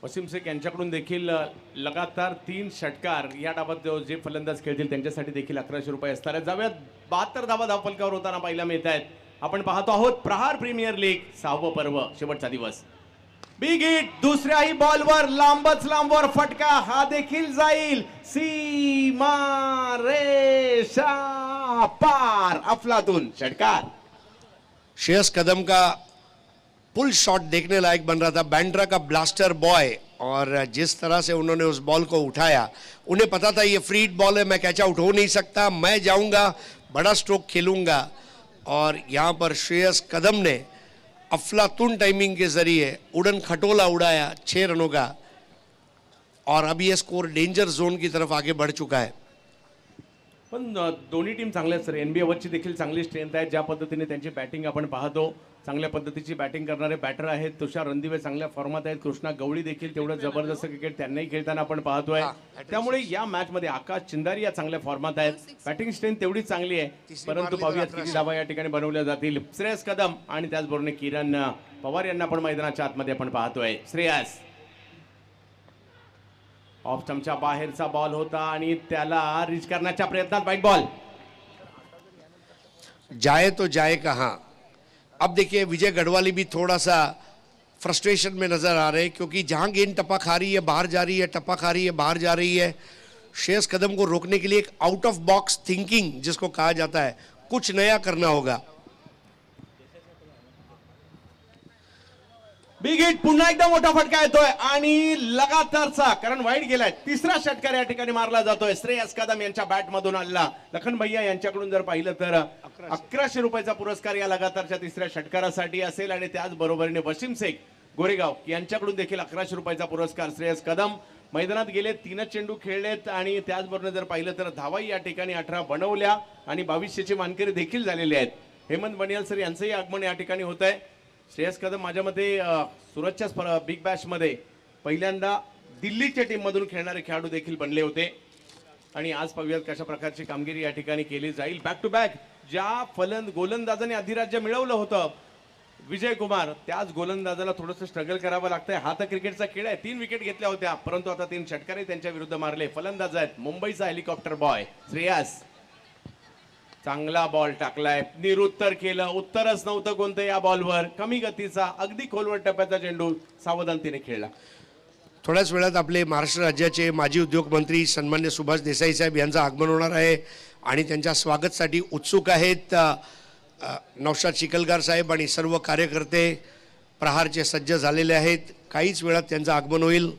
वसीम शेख यांच्याकडून देखील लगातार 3 षटकार या डावात जे फलंदाज खेळतील त्यांच्यासाठी देखील 1100 रुपये असणार आहेत. जाऊयात 72 धावा धावफलकावर होताना पाहायला मिळत आहेत. आपण पाहतो आहोत प्रहार प्रीमियर लीग 6वं पर्व शेवटचा दिवस. बिग हिट दुसऱ्याही बॉलवर लांबच लांबवर फटका. हा देखील जाईल सीमा रेषा पार. अफलातून षटकार. श्रेयस कदम का पुल शॉट देखने लायक बन रहा था. बैंड्रा का ब्लास्टर बॉय, और जिस तरह से उन्होंने उस बॉल को उठाया, उन्हें पता था ये फ्री हिट बॉल है, मैं कैच आउट हो नहीं सकता, मैं जाऊंगा बड़ा स्ट्रोक खेलूंगा. और यहाँ पर श्रेयस कदम ने अफलातून टाइमिंग के जरिए उड़न खटोला उड़ाया 6 रनों का, और अब ये स्कोर डेंजर जोन की तरफ आगे बढ़ चुका है. पण दोन्ही टीम चांगल्या आहेत सर. एनबी अवधची देखील चांगली स्ट्रेंथ आहे. ज्या पद्धतीने त्यांची बॅटिंग आपण पाहतो, चांगल्या पद्धतीची बॅटिंग करणारे बॅटर आहेत. तुषार रणदिवे चांगल्या फॉर्मात आहेत. कृष्णा गवळी देखील तेवढं जबरदस्त क्रिकेट त्यांनाही खेळताना आपण पाहतोय. त्यामुळे या मॅच मध्ये आकाश चिंदारी या चांगल्या फॉर्मात आहेत. बॅटिंग स्ट्रेंथ तेवढी चांगली आहे. परंतु पाहूयात किती धावा या ठिकाणी बनवल्या जातील. श्रेयस कदम आणि त्याचबरोबर किरण पवार यांना पण मैदानाच्या आतमध्ये आपण पाहतोय. श्रेयस ऑफ स्टंपच्या बाहेरचा बॉल होता आणि त्याला रीच करण्याच्या प्रयत्नात व्हाईट बॉल. जाए तो जाए कहाँ. अब देखिए विजय गढ़वाली भी थोड़ा सा फ्रस्ट्रेशन में नजर आ रहे हैं, क्योंकि जहां गेंद टप्पा खा रही है बाहर जा रही है, टप्पा खा रही है बाहर जा रही है. श्रेयस कदम को रोकने के लिए एक आउट ऑफ बॉक्स थिंकिंग जिसको कहा जाता है, कुछ नया करना होगा. Big hit. पुन्हा एकदा मोठा फटका येतोय आणि लगातारचा, कारण वाईट गेलाय, तिसरा षटकार या ठिकाणी मारला जातोय. श्रेयस कदम यांच्या बॅट मधून आला. लखन भैया यांच्याकडून जर पाहिलं तर 1100 रुपयाचा पुरस्कार या लगातारच्या तिसऱ्या षटकारासाठी असेल. आणि त्याच बरोबरीने वसीम शेख गोरेगाव यांच्याकडून देखील 1100 रुपयाचा पुरस्कार. श्रेयस कदम मैदानात गेले, 3 चेंडू खेळलेत आणि त्याचबरोबर जर पाहिलं तर धावाही या ठिकाणी 18 बनवल्या आणि 2200चे मानकरी देखील झालेले आहेत. हेमंत बनियाल सर यांचंही आगमन या ठिकाणी होत आहे. श्रेयस कदम माझ्या मते सुरतच्या बिग बॅश मध्ये पहिल्यांदा दिल्लीच्या टीम मधून खेळणारे खेळाडू देखील बनले होते. आणि आज पाहूयात कशा प्रकारची कामगिरी या ठिकाणी केली जाईल. बॅक टू बॅक ज्या गोलंदाजाने अधिराज्य मिळवलं होतं विजय कुमार, त्याच गोलंदाजाला थोडंसं स्ट्रगल करावं लागतंय. हा तर क्रिकेटचा खेळ आहे. 3 विकेट घेतल्या होत्या, परंतु आता 3 षटकारे त्यांच्या विरुद्ध मारले. फलंदाज आहेत मुंबईचा हेलिकॉप्टर बॉय श्रेयस. चांगला बॉल टाकलाय, निरुत्तर केलं, उत्तरच नव्हतं कोणतं या बॉलवर. कमी गतीचा अगदी खोलवर टप्प्याचा चेंडू सावधानतेने खेळला. थोड्याच वेळात आपले महाराष्ट्र राज्याचे माजी उद्योग मंत्री सन्मान्य सुभाष देसाई साहेब यांचं आगमन होणार आहे आणि त्यांच्या स्वागतासाठी उत्सुक आहेत नौशाद चिखलगार साहेब आणि सर्व कार्यकर्ते प्रहारचे सज्ज झालेले आहेत. काहीच वेळात त्यांचं आगमन होईल.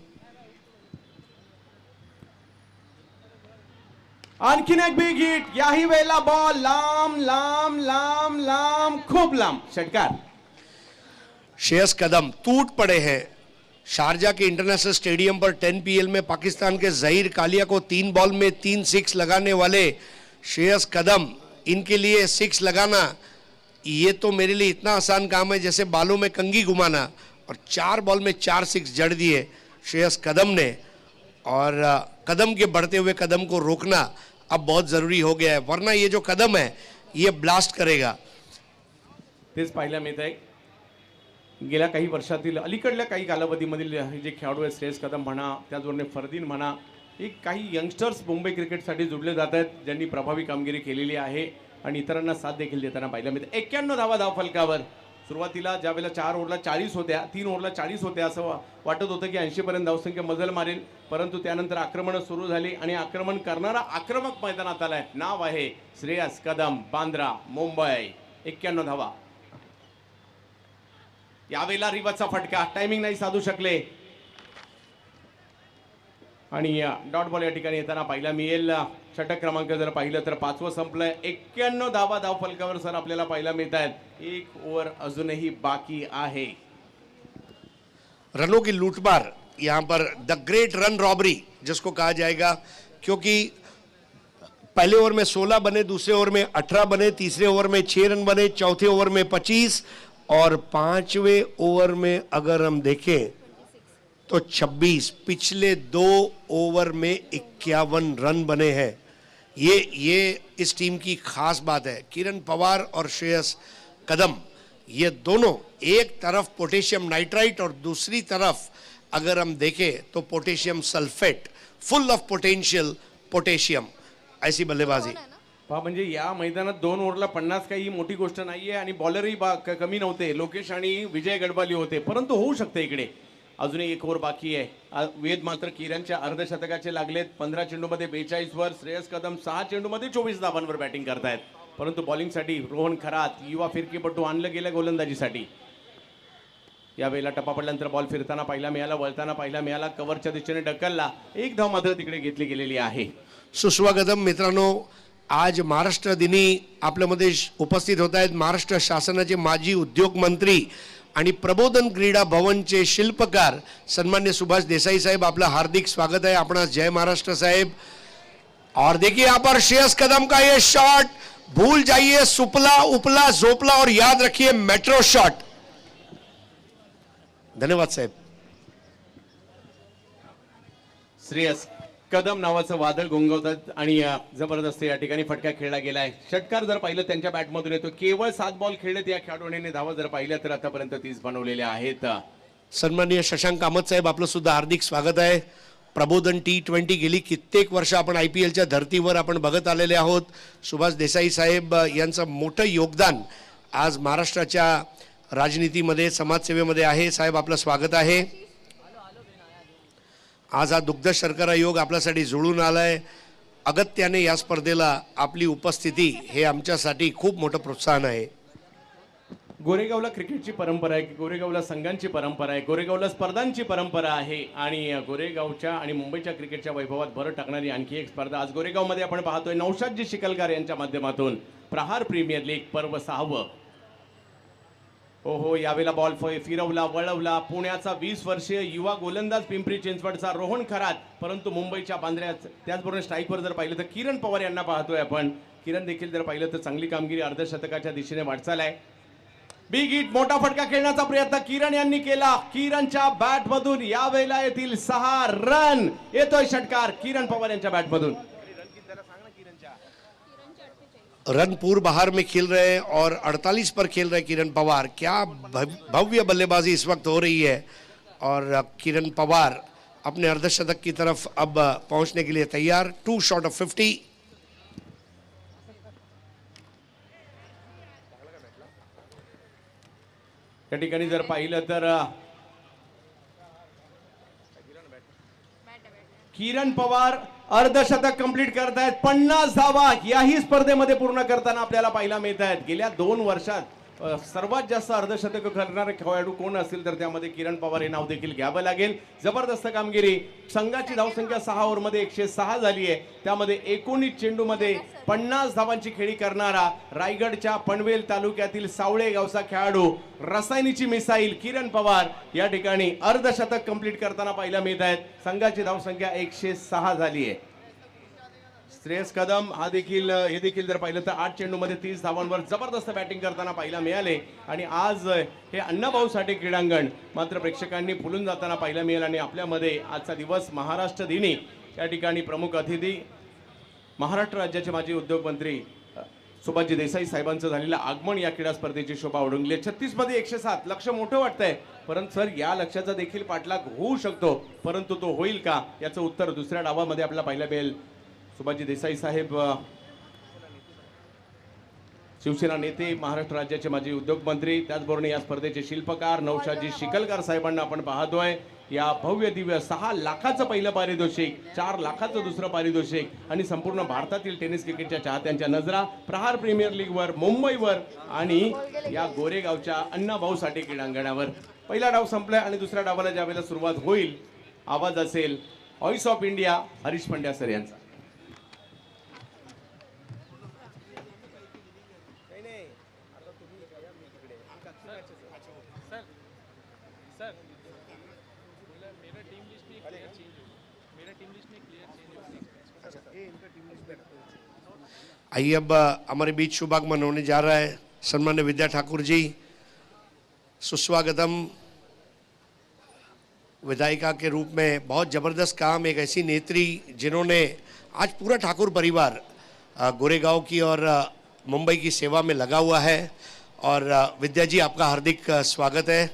आणखीन एक बिग हिट. याही वेळेला बॉल लांब लांब लांब लांब खूप लांब. षटकार. श्रेयस कदम टूट पड़े हैं. शारजा के इंटरनेशनल स्टेडियम पर 10 पीएल में पाकिस्तान के जहीर कालिया को 3 बॉल में 3 सिक्स लगाने वाले श्रेयस कदम, इनके लिए सिक्स लगाना ये तो मेरे लिए इतना आसान काम है जैसे बालों में कंघी घुमाना. और 4 बॉल में 4 सिक्स जड़ दिए श्रेयस कदम ने. और कदम के बढ़ते हुए कदम को रोकना अब बहुत ज़रूरी हो गया है, वरना ये जो कदम है ये ब्लास्ट करेगा. तेच पाहायला मिळत आहे. गेल्या काही वर्षातील अलीकडल्या काही कालावधीमधील हे जे खेळाडू आहेत, श्रेयस कदम म्हणा, त्याचबरोबर फरदीन म्हणा, एक काही यंगस्टर्स मुंबई क्रिकेटसाठी जुळले जात आहेत, ज्यांनी प्रभावी कामगिरी केलेली आहे आणि इतरांना साथ देखील देताना पाहायला मिळते. 91 धावा धावफलकावर. सुरुवातीला ज्या वेळेला 4 ओव्हरला 40 होत्या, 3 ओव्हरला 40 होत्या, असं वाटत होतं की 80 पर्यंत धावसंख्या मजल मारेल, परंतु त्यानंतर आक्रमण सुरू झाली आणि आक्रमण करणारा आक्रमक मैदानात आलाय. नाव आहे श्रेयस कदम, बांद्रा, मुंबई. 91 धावा. यावेळेला रिवाचा फटका, टायमिंग नाही साधू शकले आणि डॉट बॉल या ठिकाणी येताना पाहिला मिळेल. षटक क्रमांक जर पाहिलं तर 5वं संपलंय. 91 धावा धावफलकावर सर आपल्याला पाहायला मिळत आहेत. 1 ओव्हर अजूनही बाकी आहे. रनों की लूटमार, यहाँ पर द ग्रेट रन रॉबरी जिसको कहा जाएगा, क्योंकि पहले ओवर में 16 बने, दूसरे ओवर में 18 बने, तीसरे ओवर में 6 रन बने, चौथे ओवर में 25 और 5वें ओवर में अगर हम देखें तो 26. पिछले 2 ओवर में 51 रन बने हैं. ये इस टीम की खास बात है. किरण पवार और श्रेयस कदम, ये दोनों एक तरफ पोटेशियम नाइट्राइट और दूसरी तरफ अगर हम देखें तो potassium sulphate, full of potential potassium, ऐसी बल्लेबाजी. पहा, म्हणजे या मैदानात 2 ओव्हरला 50 काही मोठी गोष्ट नाहीये आणि बॉलरही कमी नव्हते. लोकेश आणि विजय गडबाली होते, परंतु होऊ शकते इकडे. अजूनही 1 ओव्हर बाकी आहे. वेद मात्र किरणच्या अर्धशतकाचे लागलेत. 15 चेंडूमध्ये 42 वर. श्रेयस कदम 6 चेंडूमध्ये 24 धावांवर बॅटिंग करतायत, परंतु बॉलिंगसाठी रोहन खरात, युवा फिरकीपटू आणलं गेलं गोलंदाजीसाठी. यावेळेला टप्पा पडल्यानंतर बॉल फिरताना पाहिला मिळाला, वळताना पाहिला मिळाला, कव्हरच्या दिशेने ढकलला. 1 धाव मात्र तिकडे घेतली गेलेली आहे. सुस्वागतम मित्रांनो. आज महाराष्ट्र दिनी आपल्यामध्ये उपस्थित होत आहेत महाराष्ट्र शासनाचे माजी उद्योग मंत्री आणि प्रबोधन क्रीडा भवनचे शिल्पकार सन्मान्य सुभाष देसाई साहेब. आपलं हार्दिक स्वागत आहे. आपणास जय महाराष्ट्र साहेब. और देखिए यहाँ पर श्रेयस कदम का ये शॉट, भूल जाइए सुपला उपला झोपला और याद रखिए मेट्रो शॉट. धन्यवाद साहेब. श्रेयस कदम नावाचं वादळ घोंगवतात आणि जबरदस्त या ठिकाणी फटका खेळला गेलाय. षटकार जर पाहिलं त्यांच्या बॅटमधून येतो. केवळ 7 बॉल खेळलेत या खेळाडूने. धावा जर पाहिल्या तर आतापर्यंत 30 बनवलेल्या आहेत. सन्माननीय शशांक कामत साहेब, आपलं सुद्धा हार्दिक स्वागत आहे. प्रबोधन T20 गेली कित्येक वर्ष आपण IPLच्या धर्तीवर आपण बघत आलेले आहोत. सुभाष देसाई साहेब यांचं मोठं योगदान आज महाराष्ट्राच्या राजनीतीमध्ये, समाजसेवेमध्ये आहे. साहेब आपलं स्वागत आहे. आज हा दुग्ध शर्करा योग आपल्यासाठी जुळून आलाय. अगत्याने या स्पर्धेला आपली उपस्थिती हे आमच्यासाठी खूप मोठं प्रोत्साहन आहे. गोरेगावला क्रिकेटची परंपरा आहे, गोरेगावला संघांची परंपरा आहे, गोरेगावला स्पर्धांची परंपरा आहे आणि गोरेगावच्या आणि मुंबईच्या क्रिकेटच्या वैभवात भर टाकणारी आणखी एक स्पर्धा आज गोरेगावमध्ये आपण पाहतोय. नौशादजी शिकलगार यांच्या माध्यमातून प्रहार प्रीमियर लीग पर्व 6वं. हो, यावेळेला बॉल फिरवला, वळवला. पुण्याचा 20 वर्षीय युवा गोलंदाज पिंपरी चिंचवडचा रोहन खरात, परंतु मुंबईच्या बांद्र्यात त्याचबरोबर स्ट्राईकवर जर पाहिलं तर किरण पवार यांना पाहतोय आपण. किरण देखील जर पाहिलं तर चांगली कामगिरी, अर्धशतकाच्या दिशेने वाटचाल आहे. बिग हिट, मोठा फटका खेळण्याचा प्रयत्न किरण यांनी केला. किरणच्या बॅट मधून यावेळेला येतील 6 रन. येतोय षटकार किरण पवार यांच्या बॅट मधून. रनपुर बाहर में खेल रहे हैं और 48 पर खेल रहे किरण पवार. क्या भव्य बल्लेबाजी इस वक्त हो रही है और किरण पवार अपने अर्धशतक की तरफ अब पहुंचने के लिए तैयार. 2 शॉट ऑफ 50. या ठिकाणी जर पाहिलं तर किरण पवार अर्धशतक कंप्लीट करतायत. 50 धावा याही स्पर्धेमध्ये पूर्ण करताना आपल्याला पाहायला मिळत आहेत. गेल्या 2 वर्षात सर्वात जास्त अर्धशतक करणारे खेळाडू कोण असतील तर त्यामध्ये किरण पवार हे नाव देखील घ्यावं लागेल. जबरदस्त कामगिरी. संघाची धावसंख्या 6 ओव्हरमध्ये 106 झाली आहे. त्यामध्ये 19 चेंडूमध्ये 50 धावांची खेळी करणारा रायगडच्या पनवेल तालुक्यातील सावळे गावचा खेळाडू रसायनीची मिसाईल किरण पवार या ठिकाणी अर्धशतक कंप्लीट करताना पाहायला मिळत आहेत. संघाची धावसंख्या 106 झाली आहे. श्रेयस कदम हे देखील जर पाहिलं तर 8 चेंडूमध्ये 30 धावांवर जबरदस्त बॅटिंग करताना पाहायला मिळाले. आणि आज हे अण्णाभाऊ साठे क्रीडांगण मात्र प्रेक्षकांनी फुलून जाताना पाहायला मिळेल. आणि आपल्यामध्ये आजचा दिवस महाराष्ट्र दिनी या ठिकाणी प्रमुख अतिथी महाराष्ट्र राज्याचे माजी उद्योग मंत्री सुभाषजी देसाई साहेबांचं झालेलं आगमन या क्रीडा स्पर्धेची शोभा ओढवली. 36 मध्ये 107 लक्ष मोठं वाटतंय, परंतु सर या लक्ष्याचा देखील पाठलाग होऊ शकतो, परंतु तो होईल का याचं उत्तर दुसऱ्या डावामध्ये आपल्याला पाहायला मिळेल. सुभाषजी देसाई साहेब शिवसेना नेते, महाराष्ट्र राज्याचे माजी उद्योग मंत्री, त्याचबरोबर या स्पर्धेचे शिल्पकार नौशादजी शिकलकर साहेबांना आपण पाहतोय. या भव्य दिव्य 6 लाखाचं पहिलं पारितोषिक, 4 लाखाचं दुसरं पारितोषिक आणि संपूर्ण भारतातील टेनिस क्रिकेटच्या चाहत्यांच्या नजरा प्रहार प्रीमियर लीगवर, मुंबईवर आणि या गोरेगावच्या अण्णाभाऊ साठे क्रीडांगणावर. पहिला डाव संपलाय आणि दुसऱ्या डावाला ज्यावेळेला सुरुवात होईल आवाज असेल voice of India Harish Pandya sir यांचा. आइए अब हमारे बीच शुभागमन होने जा रहा है. सम्मान्य विद्या ठाकुर जी, सुस्वागतम. विधायिका के रूप में बहुत ज़बरदस्त काम, एक ऐसी नेत्री जिन्होंने आज पूरा ठाकुर परिवार गोरेगांव की और मुंबई की सेवा में लगा हुआ है. और विद्या जी, आपका हार्दिक स्वागत है.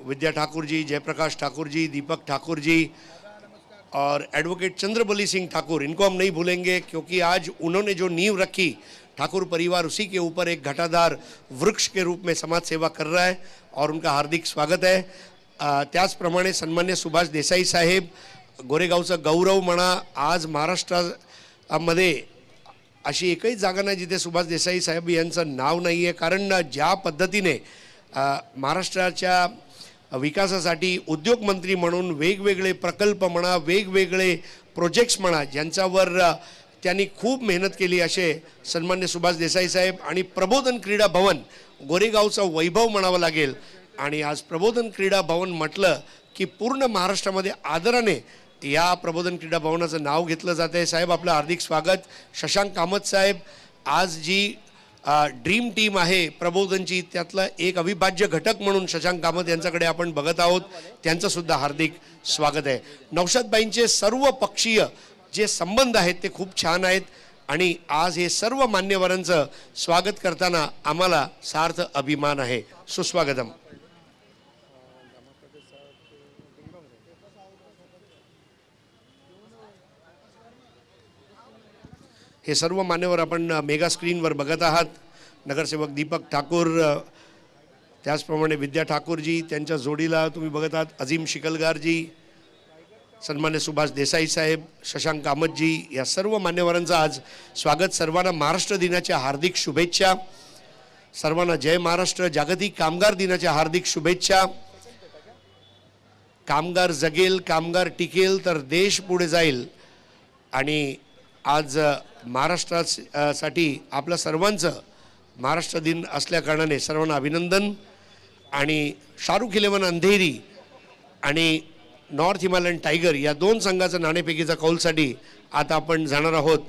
विद्या ठाकुर जी, जयप्रकाश ठाकुर जी, दीपक ठाकुर जी और एडवोकेट चंद्रबली सिंह ठाकुर, इनको हम नहीं भूलेंगे क्योंकि आज उन्होंने जो नींव रखी ठाकुर परिवार उसी के ऊपर एक घटादार वृक्ष के रूप में समाज सेवा कर रहा है और उनका हार्दिक स्वागत है. त्याचप्रमाणे सन्मान्य सुभाष देसाई साहेब, गोरेगावचा गौरव म्हणा. आज महाराष्ट्रामध्ये अशी एकही जागा नाही जिथे सुभाष देसाई साहेब यांचं नाव नाही आहे. कारण ज्या पद्धतीने महाराष्ट्राच्या विकासासाठी उद्योगमंत्री म्हणून वेगवेगळे प्रकल्प म्हणा, वेगवेगळे प्रोजेक्ट्स म्हणा, ज्यांच्यावर त्यांनी खूप मेहनत केली असे सन्मान्य सुभाष देसाई साहेब. आणि प्रबोधन क्रीडा भवन गोरेगावचा वैभव म्हणावं लागेल. आणि आज प्रबोधन क्रीडा भवन म्हटलं की पूर्ण महाराष्ट्रामध्ये आदराने या प्रबोधन क्रीडा भवनाचं नाव घेतलं जातं आहे. साहेब, आपलं हार्दिक स्वागत. शशांक कामत साहेब, आज जी ड्रीम टीम आहे प्रबोधनची त्यातला एक अविभाज्य घटक म्हणून शशांक कामत यांच्याकडे आपण बघत आहोत, त्यांचं सुद्धा हार्दिक स्वागत आहे. नौशादबाईंचे सर्व पक्षीय जे संबंध आहेत ते खूप छान आहेत आणि आज हे सर्व मान्यवरांचं स्वागत करताना आम्हाला सार्थ अभिमान आहे. सुस्वागतम. हे सर्व मान्यवर आपण मेगा स्क्रीनवर बघत आहात. नगरसेवक दीपक ठाकूर, त्याचप्रमाणे विद्या ठाकूरजी, त्यांच्या जोडीला तुम्ही बघत आहात अजीम शिकलगारजी, सन्मान्य सुभाष देसाई साहेब, शशांक कामतजी, या सर्व मान्यवरांचं आज स्वागत. सर्वांना महाराष्ट्र दिनाच्या हार्दिक शुभेच्छा. सर्वांना जय महाराष्ट्र. जागतिक कामगार दिनाच्या हार्दिक शुभेच्छा. कामगार जगेल, कामगार टिकेल तर देश पुढे जाईल. आणि आज महाराष्ट्रासाठी आपल्या सर्वांचं महाराष्ट्र दिन असल्याकारणाने सर्वांना अभिनंदन. आणि शाहरुख 11 अंधेरी आणि नॉर्थ हिमालयन टायगर या 2 संघाचं नाणेफेकीचा कौलसाठी आता आपण जाणार आहोत.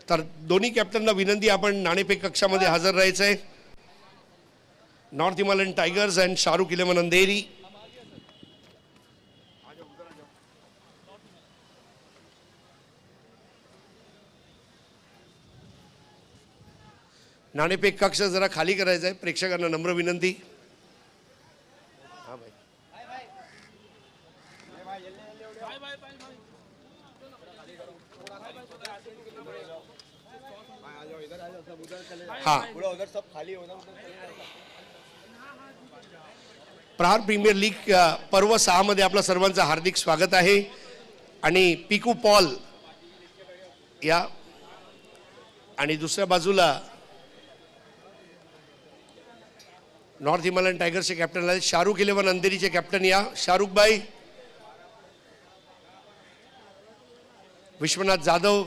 तर दोन्ही कॅप्टनला विनंती, आपण नाणेफेक कक्षामध्ये हजर राहायचं आहे. North Himalayan tigers end Shahrukh 11 Andheri. नाणेफेक कक्ष जरा खाली करायचा आहे, प्रेक्षकांना नम्र विनंती. हाँ, प्रहार प्रीमियर लीग पर्व 6 मध्ये आपल्या सर्वांचं हार्दिक स्वागत आहे. आणि पिकू पॉल या आणि दुसऱ्या बाजूला नॉर्थ हिमालयन टायगर्सचे कॅप्टन आहेत शाहरुख 11 अंधेरीचे कॅप्टन या शाहरुख भाई. विश्वनाथ जाधव,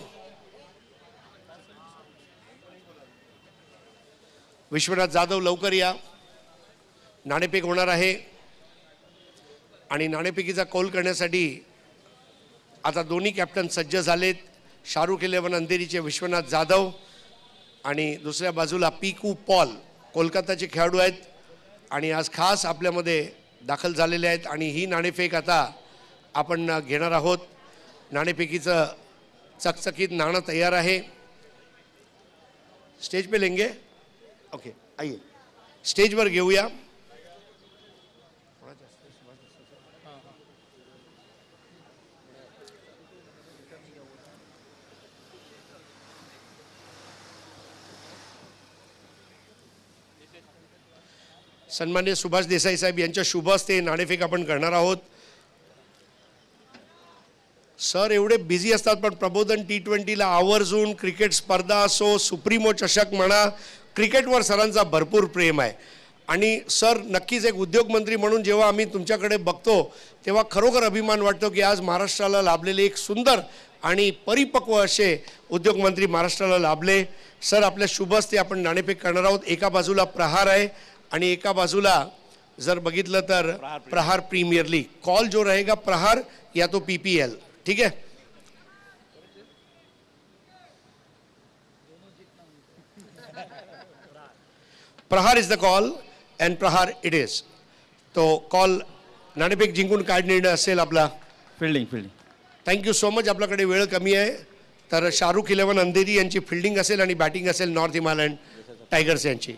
विश्वनाथ जाधव लवकर या. नाणेफेक होणार आहे आणि नाणेफेकीचा कौल करण्यासाठी आता दोन्ही कॅप्टन सज्ज झालेत. शाहरुख 11 अंधेरीचे विश्वनाथ जाधव आणि दुसऱ्या बाजूला पीकू पॉल कोलकाताचे खेळाडू आहेत आणि आज खास आपल्यामध्ये दाखल झालेले आहेत. आणि ही नाणेफेक आता आपण घेणार आहोत. नाणेफेकीचं चकचकीत नाणं तयार आहे. स्टेज पे लेंगे. ओके आइए स्टेजवर घेऊया. सन्माननीय सुभाष देसाई साहेब यांच्या शुभ हस्ते नाणेफेक आपण करणार आहोत. सर एवढे बिझी असतात पण प्रबोधन T20ला आवर्जून क्रिकेट स्पर्धा असो सुप्रीमो चषक म्हणा क्रिकेटवर सरांचा भरपूर प्रेम आहे. आणि सर नक्कीच एक उद्योगमंत्री म्हणून जेव्हा आम्ही तुमच्याकडे बघतो तेव्हा खरोखर अभिमान वाटतो की आज महाराष्ट्राला लाभलेले एक सुंदर आणि परिपक्व असे उद्योगमंत्री महाराष्ट्राला लाभले. सर आपल्या शुभ हस्ते आपण नाणेफेक करणार आहोत. एका बाजूला प्रहार आहे आणि एका बाजूला जर बघितलं तर प्रहार प्रीमियर लीग. कॉल जो रहेगा प्रहार या तो PPL. ठीक है. Prahar is the call and Prahar it is. तो कॉल नाणेफेक जिंकून काढणे असेल आपला. फिल्डिंग. Thank you so much. आपल्याकडे वेळ कमी आहे तर शाहरुख 11 अंधेरी यांची फिल्डिंग असेल आणि बॅटिंग असेल नॉर्थ हिमालयन टायगर्स यांची.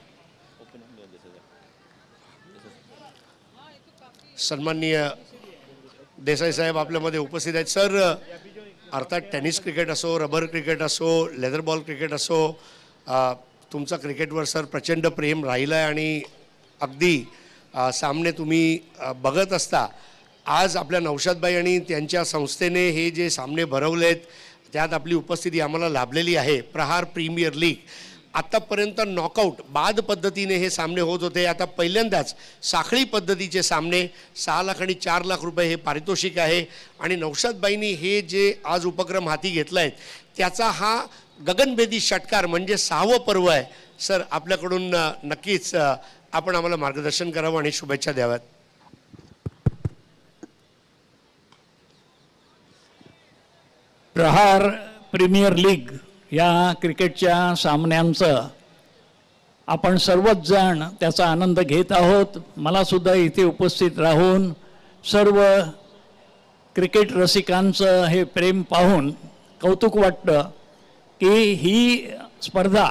सन्माननीय देसाई साहेब आपल्यामध्ये उपस्थित आहेत. सर अर्थात टेनिस क्रिकेट असो रबर क्रिकेट असो लेदर बॉल क्रिकेट असो तुमचा क्रिकेटवर सर प्रचंड प्रेम राहिलं आहे आणि अगदी सामने तुम्ही बघत असता. आज आपल्या नौशादबाई आणि त्यांच्या संस्थेने हे जे सामने भरवलेत त्यात आपली उपस्थिती आम्हाला लाभलेली आहे. प्रहार प्रीमियर लीग आत्तापर्यंत नॉकआउट बाद पद्धतीने हे सामने होत होते. आता पहिल्यांदाच साखळी पद्धतीचे सामने 6 लाख आणि 4 लाख रुपये हे पारितोषिक आहे. आणि नौशादबाईंनी हे जे आज उपक्रम हाती घेतला आहे त्याचा हा गगनभेदी षटकार म्हणजे 6वं पर्व आहे. सर आपल्याकडून नक्कीच आपण आम्हाला मार्गदर्शन करावं आणि शुभेच्छा द्याव्यात. प्रहार प्रीमियर लीग या क्रिकेटच्या सामन्यांचं आपण सर्वच जण त्याचा आनंद घेत आहोत. मला सुद्धा इथे उपस्थित राहून सर्व क्रिकेट रसिकांचं हे प्रेम पाहून कौतुक वाटतं की ही स्पर्धा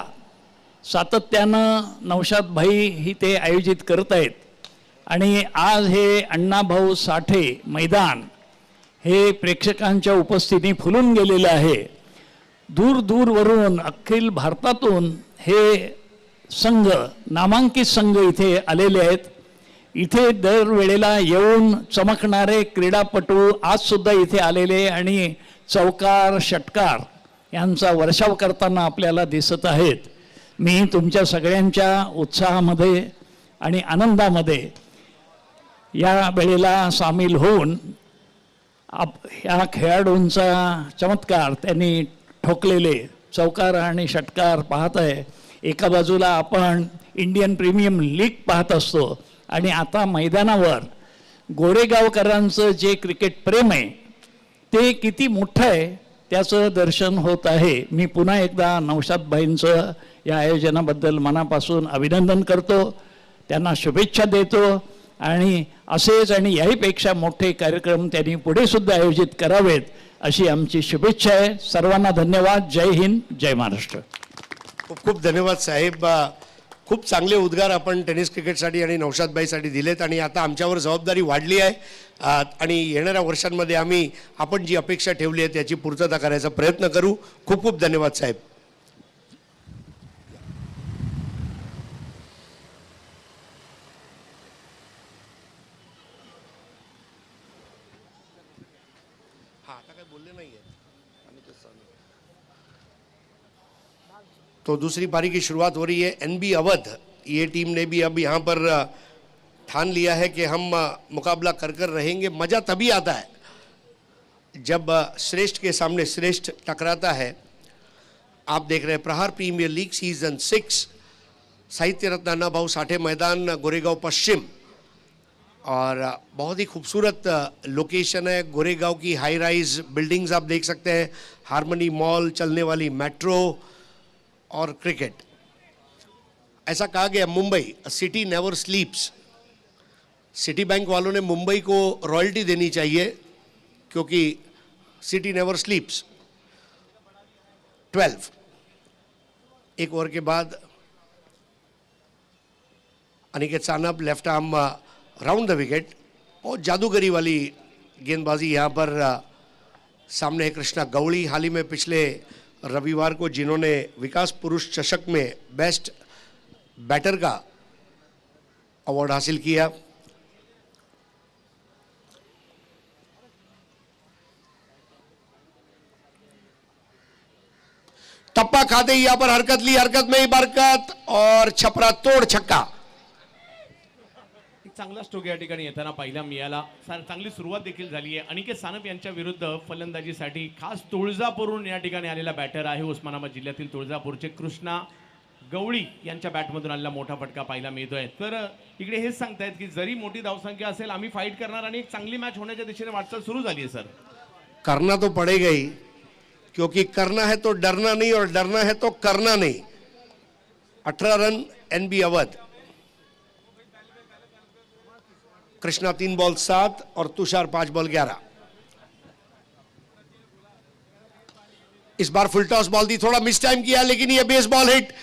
सातत्यानं नौशादभाई ही ते आयोजित करत आहेत. आणि आज हे अण्णाभाऊ साठे मैदान हे प्रेक्षकांच्या उपस्थितीने फुलून गेलेलं आहे. दूरवरून अखिल भारतातून हे संघ नामांकित संघ इथे आलेले आहेत. इथे दरवेळेला येऊन चमकणारे क्रीडापटू आजसुद्धा इथे आलेले आणि चौकार षटकार यांचा वर्षाव करताना आपल्याला दिसत आहेत. मी तुमच्या सगळ्यांच्या उत्साहामध्ये आणि आनंदामध्ये या वेळेला सामील होऊन ह्या खेळाडूंचा चमत्कार त्यांनी ठोकलेले चौकार आणि षटकार पाहत आहे. एका बाजूला आपण इंडियन प्रीमियम लीग पाहत असतो आणि आता मैदानावर गोरेगावकरांचं जे क्रिकेट प्रेम आहे ते किती मोठं आहे त्याचं दर्शन होत आहे. मी पुन्हा एकदा नौशादभाईंचं या आयोजनाबद्दल मनापासून अभिनंदन करतो, त्यांना शुभेच्छा देतो आणि असेच आणि याहीपेक्षा मोठे कार्यक्रम त्यांनी पुढे सुद्धा आयोजित करावेत अशी आमची शुभेच्छा आहे. सर्वांना धन्यवाद. जय हिंद, जय महाराष्ट्र. खूप खूप धन्यवाद साहेब. खूप चांगले उद्गार आपण टेनिस क्रिकेटसाठी आणि नौशादबाईसाठी दिलेत आणि आता आमच्यावर जबाबदारी वाढली आहे आणि येणाऱ्या वर्षांमध्ये आम्ही आपण जी अपेक्षा ठेवली आहे त्याची पूर्तता करायचा प्रयत्न करू. खूप खूप धन्यवाद साहेब. हां आता काय बोलले नाही आहेत. तो दूसरी पारी की शुरुआत हो रही है। एनबी अवध, ये टीम ने भी अब यहाँ पर ठान लिया है कि हम मुकाबला कर कर रहेंगे। मज़ा तभी आता है जब श्रेष्ठ के सामने श्रेष्ठ टकराता है। आप देख रहे हैं प्रहार प्रीमियर लीग सीजन 6, साहित्य रत्न अण्णाभाऊ साठे मैदान, गोरेगांव पश्चिम। और बहुत ही खूबसूरत लोकेशन है। गोरेगांव की हाई राइज बिल्डिंग्स आप देख सकते हैं, हार्मनी मॉल, चलने वाली मेट्रो और क्रिकेट। ऐसा कहा गया Mumbai city never sleeps. City bank वालों ने मुंबई को रॉयल्टी देनी चाहिए क्योंकि सिटी नेवर स्लीप्स। 12 एक ओवर के बाद Aniket Sanap left arm round the wicket. बहुत जादूगरी वाली गेंदबाजी यहाँ पर सामने है कृष्णा गौड़ी। हाल ही में पिछले रविवार को जिन्होंने विकास पुरुष चषक में बेस्ट बैटर का अवार्ड हासिल किया। टप्पा खाते ही यहां पर हरकत ली, हरकत में ही बरकत और छपरा तोड़ छक्का। एक चांगला स्ट्रोक या ठिकाणी येताना पाहायला मिळाला। चांगली सुरुवात देखील झाली आहे। अनिकेत सानप यांच्या विरुद्ध फलंदाजीसाठी खास तुळजापूरहून या ठिकाणी आलेला बॅटर आहे उस्मानाबाद जिल्ह्यातील तुळजापूरचे कृष्णा गवळी यांच्या बॅटमधून आलेला मोठा फटका पाहायला मिळतोय। तर इकडे हेच सांगतायत की जरी मोठी धावसंख्या असेल आम्ही फाईट करणार आणि एक चांगली मॅच होण्याच्या दिशेने वाटचाल सुरू झाली आहे। सर करना तो पड़ेगा ही, क्योंकि करना है तो डरना नहीं और डरना है तो करना नहीं। 18 run NB Awadh. Krishna 3 ball 7 और तुषार 5 बॉल 11। इस बार फुल टॉस बॉल दी, थोड़ा मिस टाइम किया लेकिन ये बेस बॉल हिट।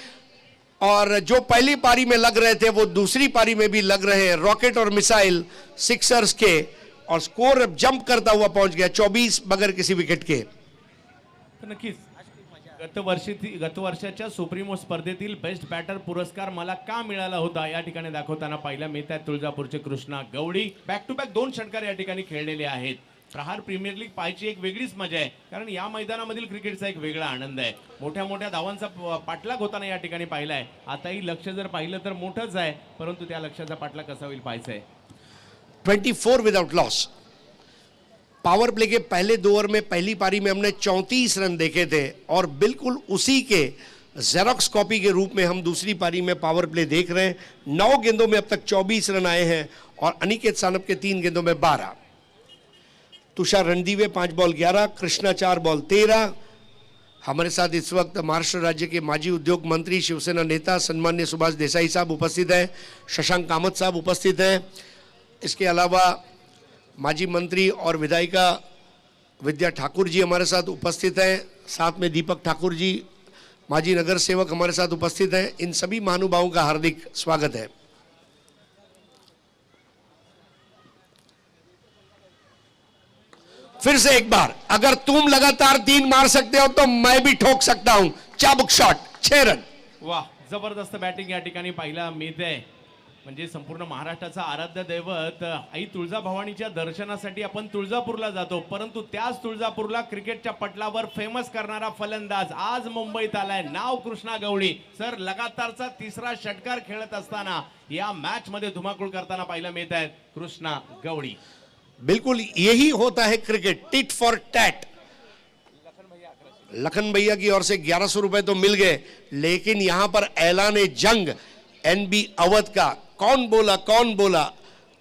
और जो पहली पारी में लग रहे थे वो दूसरी पारी में भी लग रहे हैं। रॉकेट और मिसाइल सिक्सर्स के, और स्कोर जंप करता हुआ पहुंच गया 24 बगैर किसी विकेट के। नक्कीच गत वर्षाच्या सुप्रीमो स्पर्धेतील बेस्ट बॅटर पुरस्कार मला का मिळाला होता या ठिकाणी दाखवताना पाहायला मिळत आहेत तुळजापूरचे कृष्णा गवळी। बॅक टू बॅक 2 षटकार या ठिकाणी खेळलेले आहेत। प्रहार प्रीमियर लीग पाहायची एक वेगळीच मजा आहे, कारण या मैदानामधील क्रिकेटचा एक वेगळा आनंद आहे। मोठ्या मोठ्या धावांचा पाठलाग होताना या ठिकाणी पाहिलाय। आताही लक्ष जर पाहिलं तर मोठंच आहे, परंतु त्या लक्ष्याचा पाठलाग कसा होईल पाहायचं आहे। 24 विदाउट लॉस। पावर प्ले के पहले 2 ओवर में पहली पारी में हमने 34 रन देखे थे और बिल्कुल उसी के जेरोक्स कॉपी के रूप में हम दूसरी पारी में पावर प्ले देख रहे हैं। 9 गेंदों में अब तक 24 रन आए हैं और अनिकेत सानप के 3 गेंदों में 12। तुषार रणदीवे 5 बॉल 11, कृष्णा 4 बॉल 13। हमारे साथ इस वक्त महाराष्ट्र राज्य के माजी उद्योग मंत्री, शिवसेना नेता सम्मान्य सुभाष देसाई साहब उपस्थित हैं, शशांक कामत साहब उपस्थित हैं। इसके अलावा माजी मंत्री और विधायिका विद्या ठाकुर जी हमारे साथ उपस्थित हैं। साथ में दीपक ठाकुर जी माजी नगर सेवक हमारे साथ उपस्थित हैं। इन सभी महानुभावों का हार्दिक स्वागत है। फिर से एक बार, अगर तुम लगातार 3 मार सकते हो तो मैं भी ठोक सकता हूं। चाबुक शॉट, 6 रन। वाह, जबरदस्त बॅटिंग या ठिकाणी पाहायला मिळते। म्हणजे संपूर्ण महाराष्ट्राचा आराध्य दैवत आई तुळजाभवानीच्या दर्शनासाठी आपण तुळजापूरला जातो, परंतु त्याच तुळजापूरला क्रिकेटच्या पटलावर फेमस करणारा फलंदाज आज मुंबईत आलाय। नाव कृष्णा गवळी। सर लगातारचा 3रा षटकार खेळत असताना या मॅच मध्ये धुमाकूळ करताना पाहायला मिळत आहेत कृष्णा गवळी। बिल्कुल यही होता है cricket, tit for tat. Lakhan भैया की ओर से 1100 रुपए तो मिल गए, लेकिन यहां पर ऐलान जंग एनबी अवध का। कौन बोला कौन बोला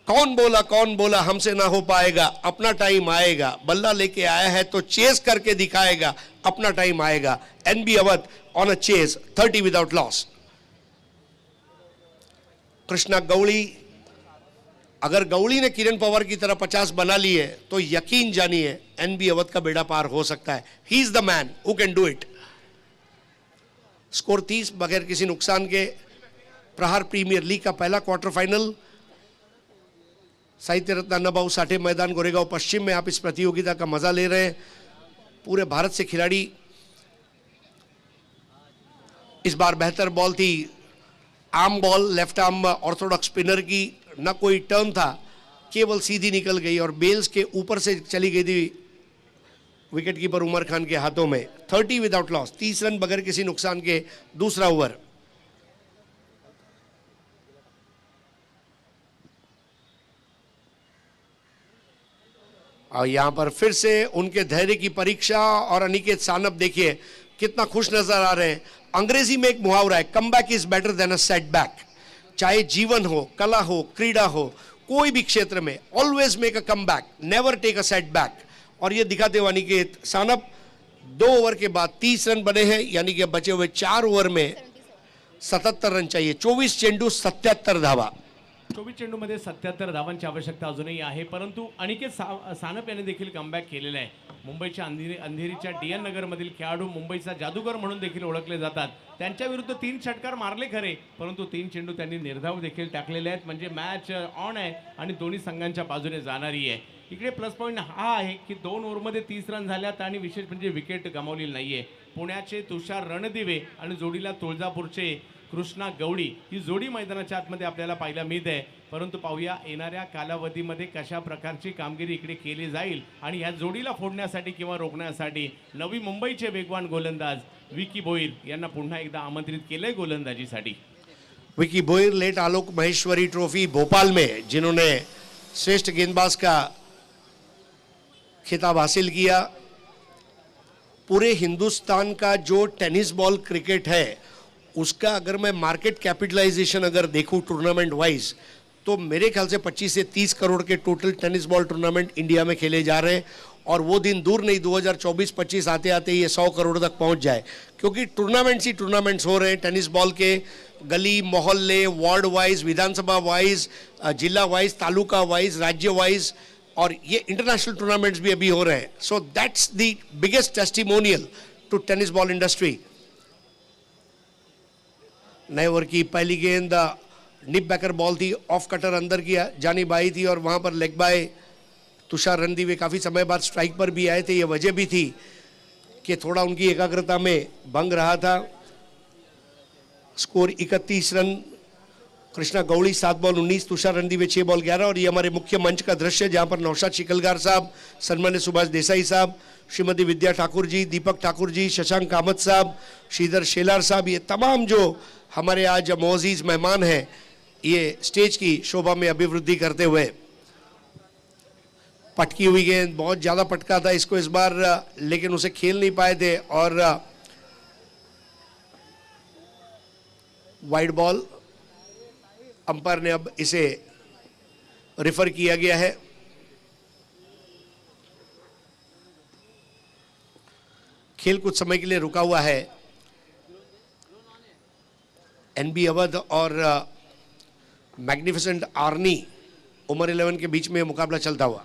कौन बोला कौन बोला हमसे ना हो पाएगा, अपना टाइम आएगा। बल्ला लेके आया है तो चेस करके दिखाएगा, अपना टाइम आएगा। NB Awadh on a chase, 30 without loss. Krishna Gawli, अगर गवळी ने किरण पवार की तरह 50 बना लिए तो यकीन जानिए एनबी अवध का बेड़ा पार हो सकता है। He is the man who can do it. Score 30 बगैर किसी नुकसान के। प्रहार प्रीमियर लीग का पहला क्वार्टर फाइनल साहित्य रत्न अण्णाभाऊ साठे मैदान गोरेगांव पश्चिम में आप इस प्रतियोगिता का मजा ले रहे हैं। पूरे भारत से खिलाड़ी। इस बार बेहतर बॉल थी, arm ball, left arm Orthodox spinner की। ना कोई टर्न था, केवल सीधी निकल गई और बेल्स के ऊपर से चली गई थी विकेट कीपर उमर खान के हाथों में। 30 विदाउट लॉस, 30 रन बगैर किसी नुकसान के दूसरा ओवर। और यहां पर फिर से उनके धैर्य की परीक्षा, और अनिकेत सानप देखिए कितना खुश नजर आ रहे हैं। अंग्रेजी में एक मुहावरा है, come back is better than a setback. चाहे जीवन हो, कला हो, क्रीड़ा हो, कोई भी क्षेत्र में always make a comeback, never take a setback. और ये दिखाते हुए अनिकेत सानप 2 ओवर के बाद 30 रन बने हैं, यानी कि बचे हुए 4 ओवर में 77 रन चाहिए। 24 चेंडू 77 धावा। 24 चेंडूमध्ये 77 धावांची आवश्यकता अजूनही आहे, परंतु अनिकेत सानप याने देखील कमबॅक केलेला आहे। मुंबईच्या अंधेरीच्या DN नगरमधील खेळाडू मुंबईचा जादूगर म्हणून देखील ओळखले जातात। त्यांच्या विरुद्ध 3 षटकार मारले खरे, परंतु 3 चेंडू त्यांनी निर्धाव देखील टाकलेले आहेत। म्हणजे मॅच ऑन आहे आणि दोन्ही संघांच्या बाजूने जाणारी आहे। इकडे प्लस पॉईंट हा आहे की 2 ओव्हरमध्ये 30 रन झाल्यात आणि विशेष म्हणजे विकेट गमावलेली नाहीये। पुण्याचे तुषार रणदिवे आणि जोडीला तुळजापूरचे कृष्णा गवळी ही जोडी मैदानाच्या आतमध्ये आपल्याला पाहायला मिळते। परंतु पाहूया येणाऱ्या कालावधीमध्ये कशा प्रकारची कामगिरी इकडे केली जाईल आणि या जोडीला फोडण्यासाठी किंवा रोखण्यासाठी नवी मुंबईचे वेगवान गोलंदाज विकी भोईर यांना पुन्हा एकदा आमंत्रित केलंय गोलंदाजीसाठी। विकी भोईर लेट आलोक महेश्वरी ट्रॉफी भोपाल में जिन्होंने श्रेष्ठ गेंदबाज का खिताब हासिल किया। पूरे हिंदुस्तान का जो टेनिस बॉल क्रिकेट है उसका अगर मैं मार्केट कैपिटलाइजेशन अगर देखूं टूर्नामेंट वाइज, तो मेरे ख्याल से 25 से 30 करोड़ के total tennis ball tournament India में खेले जा रहे हैं। और वो दिन दूर नहीं, 2024-25 आते आते ये 100 करोड़ तक पहुंच जाए, क्योंकि टूर्नामेंट्स ही टूर्नामेंट्स हो रहे हैं टेनिस बॉल के। गली मोहल्ले, वार्ड वाइज, विधानसभा वाइज, जिला वाइज, तालुका वाइज, राज्य वाइज, और ये इंटरनेशनल टूर्नामेंट्स भी अभी हो रहे हैं। So that's the biggest testimonial to tennis ball industry. नए ओवर की पहली गेंद निप बैकर बॉल थी, ऑफ कटर अंदर की जानी बाई थी, और वहां पर लेग बाय तुषार रणदीवे काफी समय बाद स्ट्राइक पर भी आए थे। ये वजह भी थी कि थोड़ा उनकी एकाग्रता में भंग रहा था। स्कोर 31 रन, कृष्णा गौड़ी 7 बॉल 19, तुषार रणदीवे 6 बॉल 11। और ये हमारे मुख्य मंच का दृश्य जहां पर नौशाद शिकलगार साहब, सन्मान्य सुभाष देसाई साहब, श्रीमती विद्या ठाकुर जी, दीपक ठाकुर जी, शशांक कामत साहब, श्रीधर शेलार साहब, ये तमाम जो हमारे आज मोअज़ीज़ मेहमान हैं, ये स्टेज की शोभा में अभिवृद्धि करते हुए। पटकी हुई गेंद, बहुत ज़्यादा पटका था इसको इस बार, लेकिन उसे खेल नहीं पाए थे और वाइड बॉल। अंपायर ने अब इसे रेफर किया गया है। खेल कुछ समय के लिए रुका हुआ है। NB अवध और मैग्निफिसेंट आर्नी उमर 11 के बीच में मुकाबला चलता हुआ।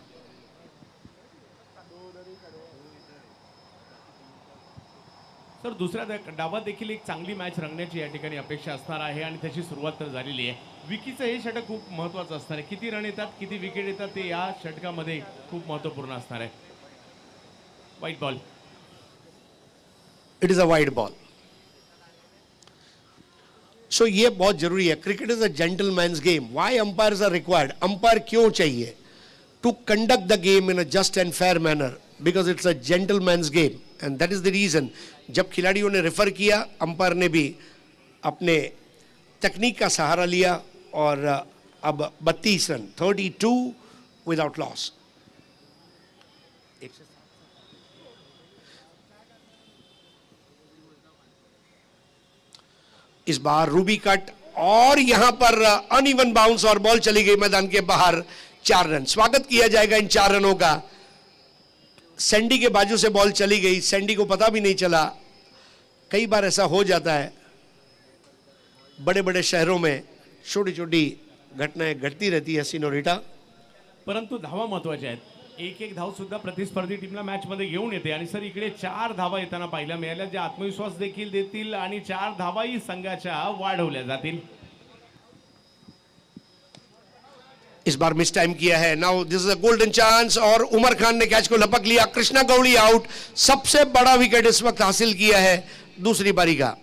सर दुसऱ्या डावात देखील एक चांगली मॅच रंगण्याची या ठिकाणी अपेक्षा असणार आहे आणि त्याची सुरुवात तर झालेली आहे। विकीचं हे षटक खूप महत्त्वाचं असणार आहे। किती रन येतात, किती विकेट येतात ते या षटकामध्ये खूप महत्त्वपूर्ण असणार आहे। Wide ball, it is a wide ball. So ये बहुत जरूरी है। Cricket is a gentleman's game. Why umpires are required? Umpire क्यों चाहिए? To conduct the game in a just and fair manner, because it's a gentleman's game and that is the reason. जब खिलाड़ियों ने refer KIA, umpire ने भी अपने तकनीक का सहारा लिया और अब 32 रन, 32 विदाउट लॉस। इस बार रूबी कट और यहां पर अनइवन बाउंस और बॉल चली गई मैदान के बाहर। 4 रन। स्वागत किया जाएगा इन 4 रनों का। सैंडी के बाजू से बॉल चली गई, सैंडी को पता भी नहीं चला। कई बार ऐसा हो जाता है, बड़े बड़े शहरों में छोटी छोटी घटनाएं घटती रहती है सिनोरिटा। परंतु धावा महत्त्वाच्या आहेत। एक धाव सुद्धा प्रतिस्पर्धी टीमला मॅच मध्ये घेऊन येते आणि सर इकडे 4 धावा येताना पाहायला मिळाल्या, जे आत्मविश्वास देखील देतील आणि 4 धावाही संघाच्या वाढवल्या जातील। इस बार मिस टाइम किया है। Now this is a golden chance और उमर खान ने कैच को लपक लिया। कृष्णा गौड़ी आउट। सबसे बड़ा विकेट इस वक्त हासिल किया है दूसरी पारी का।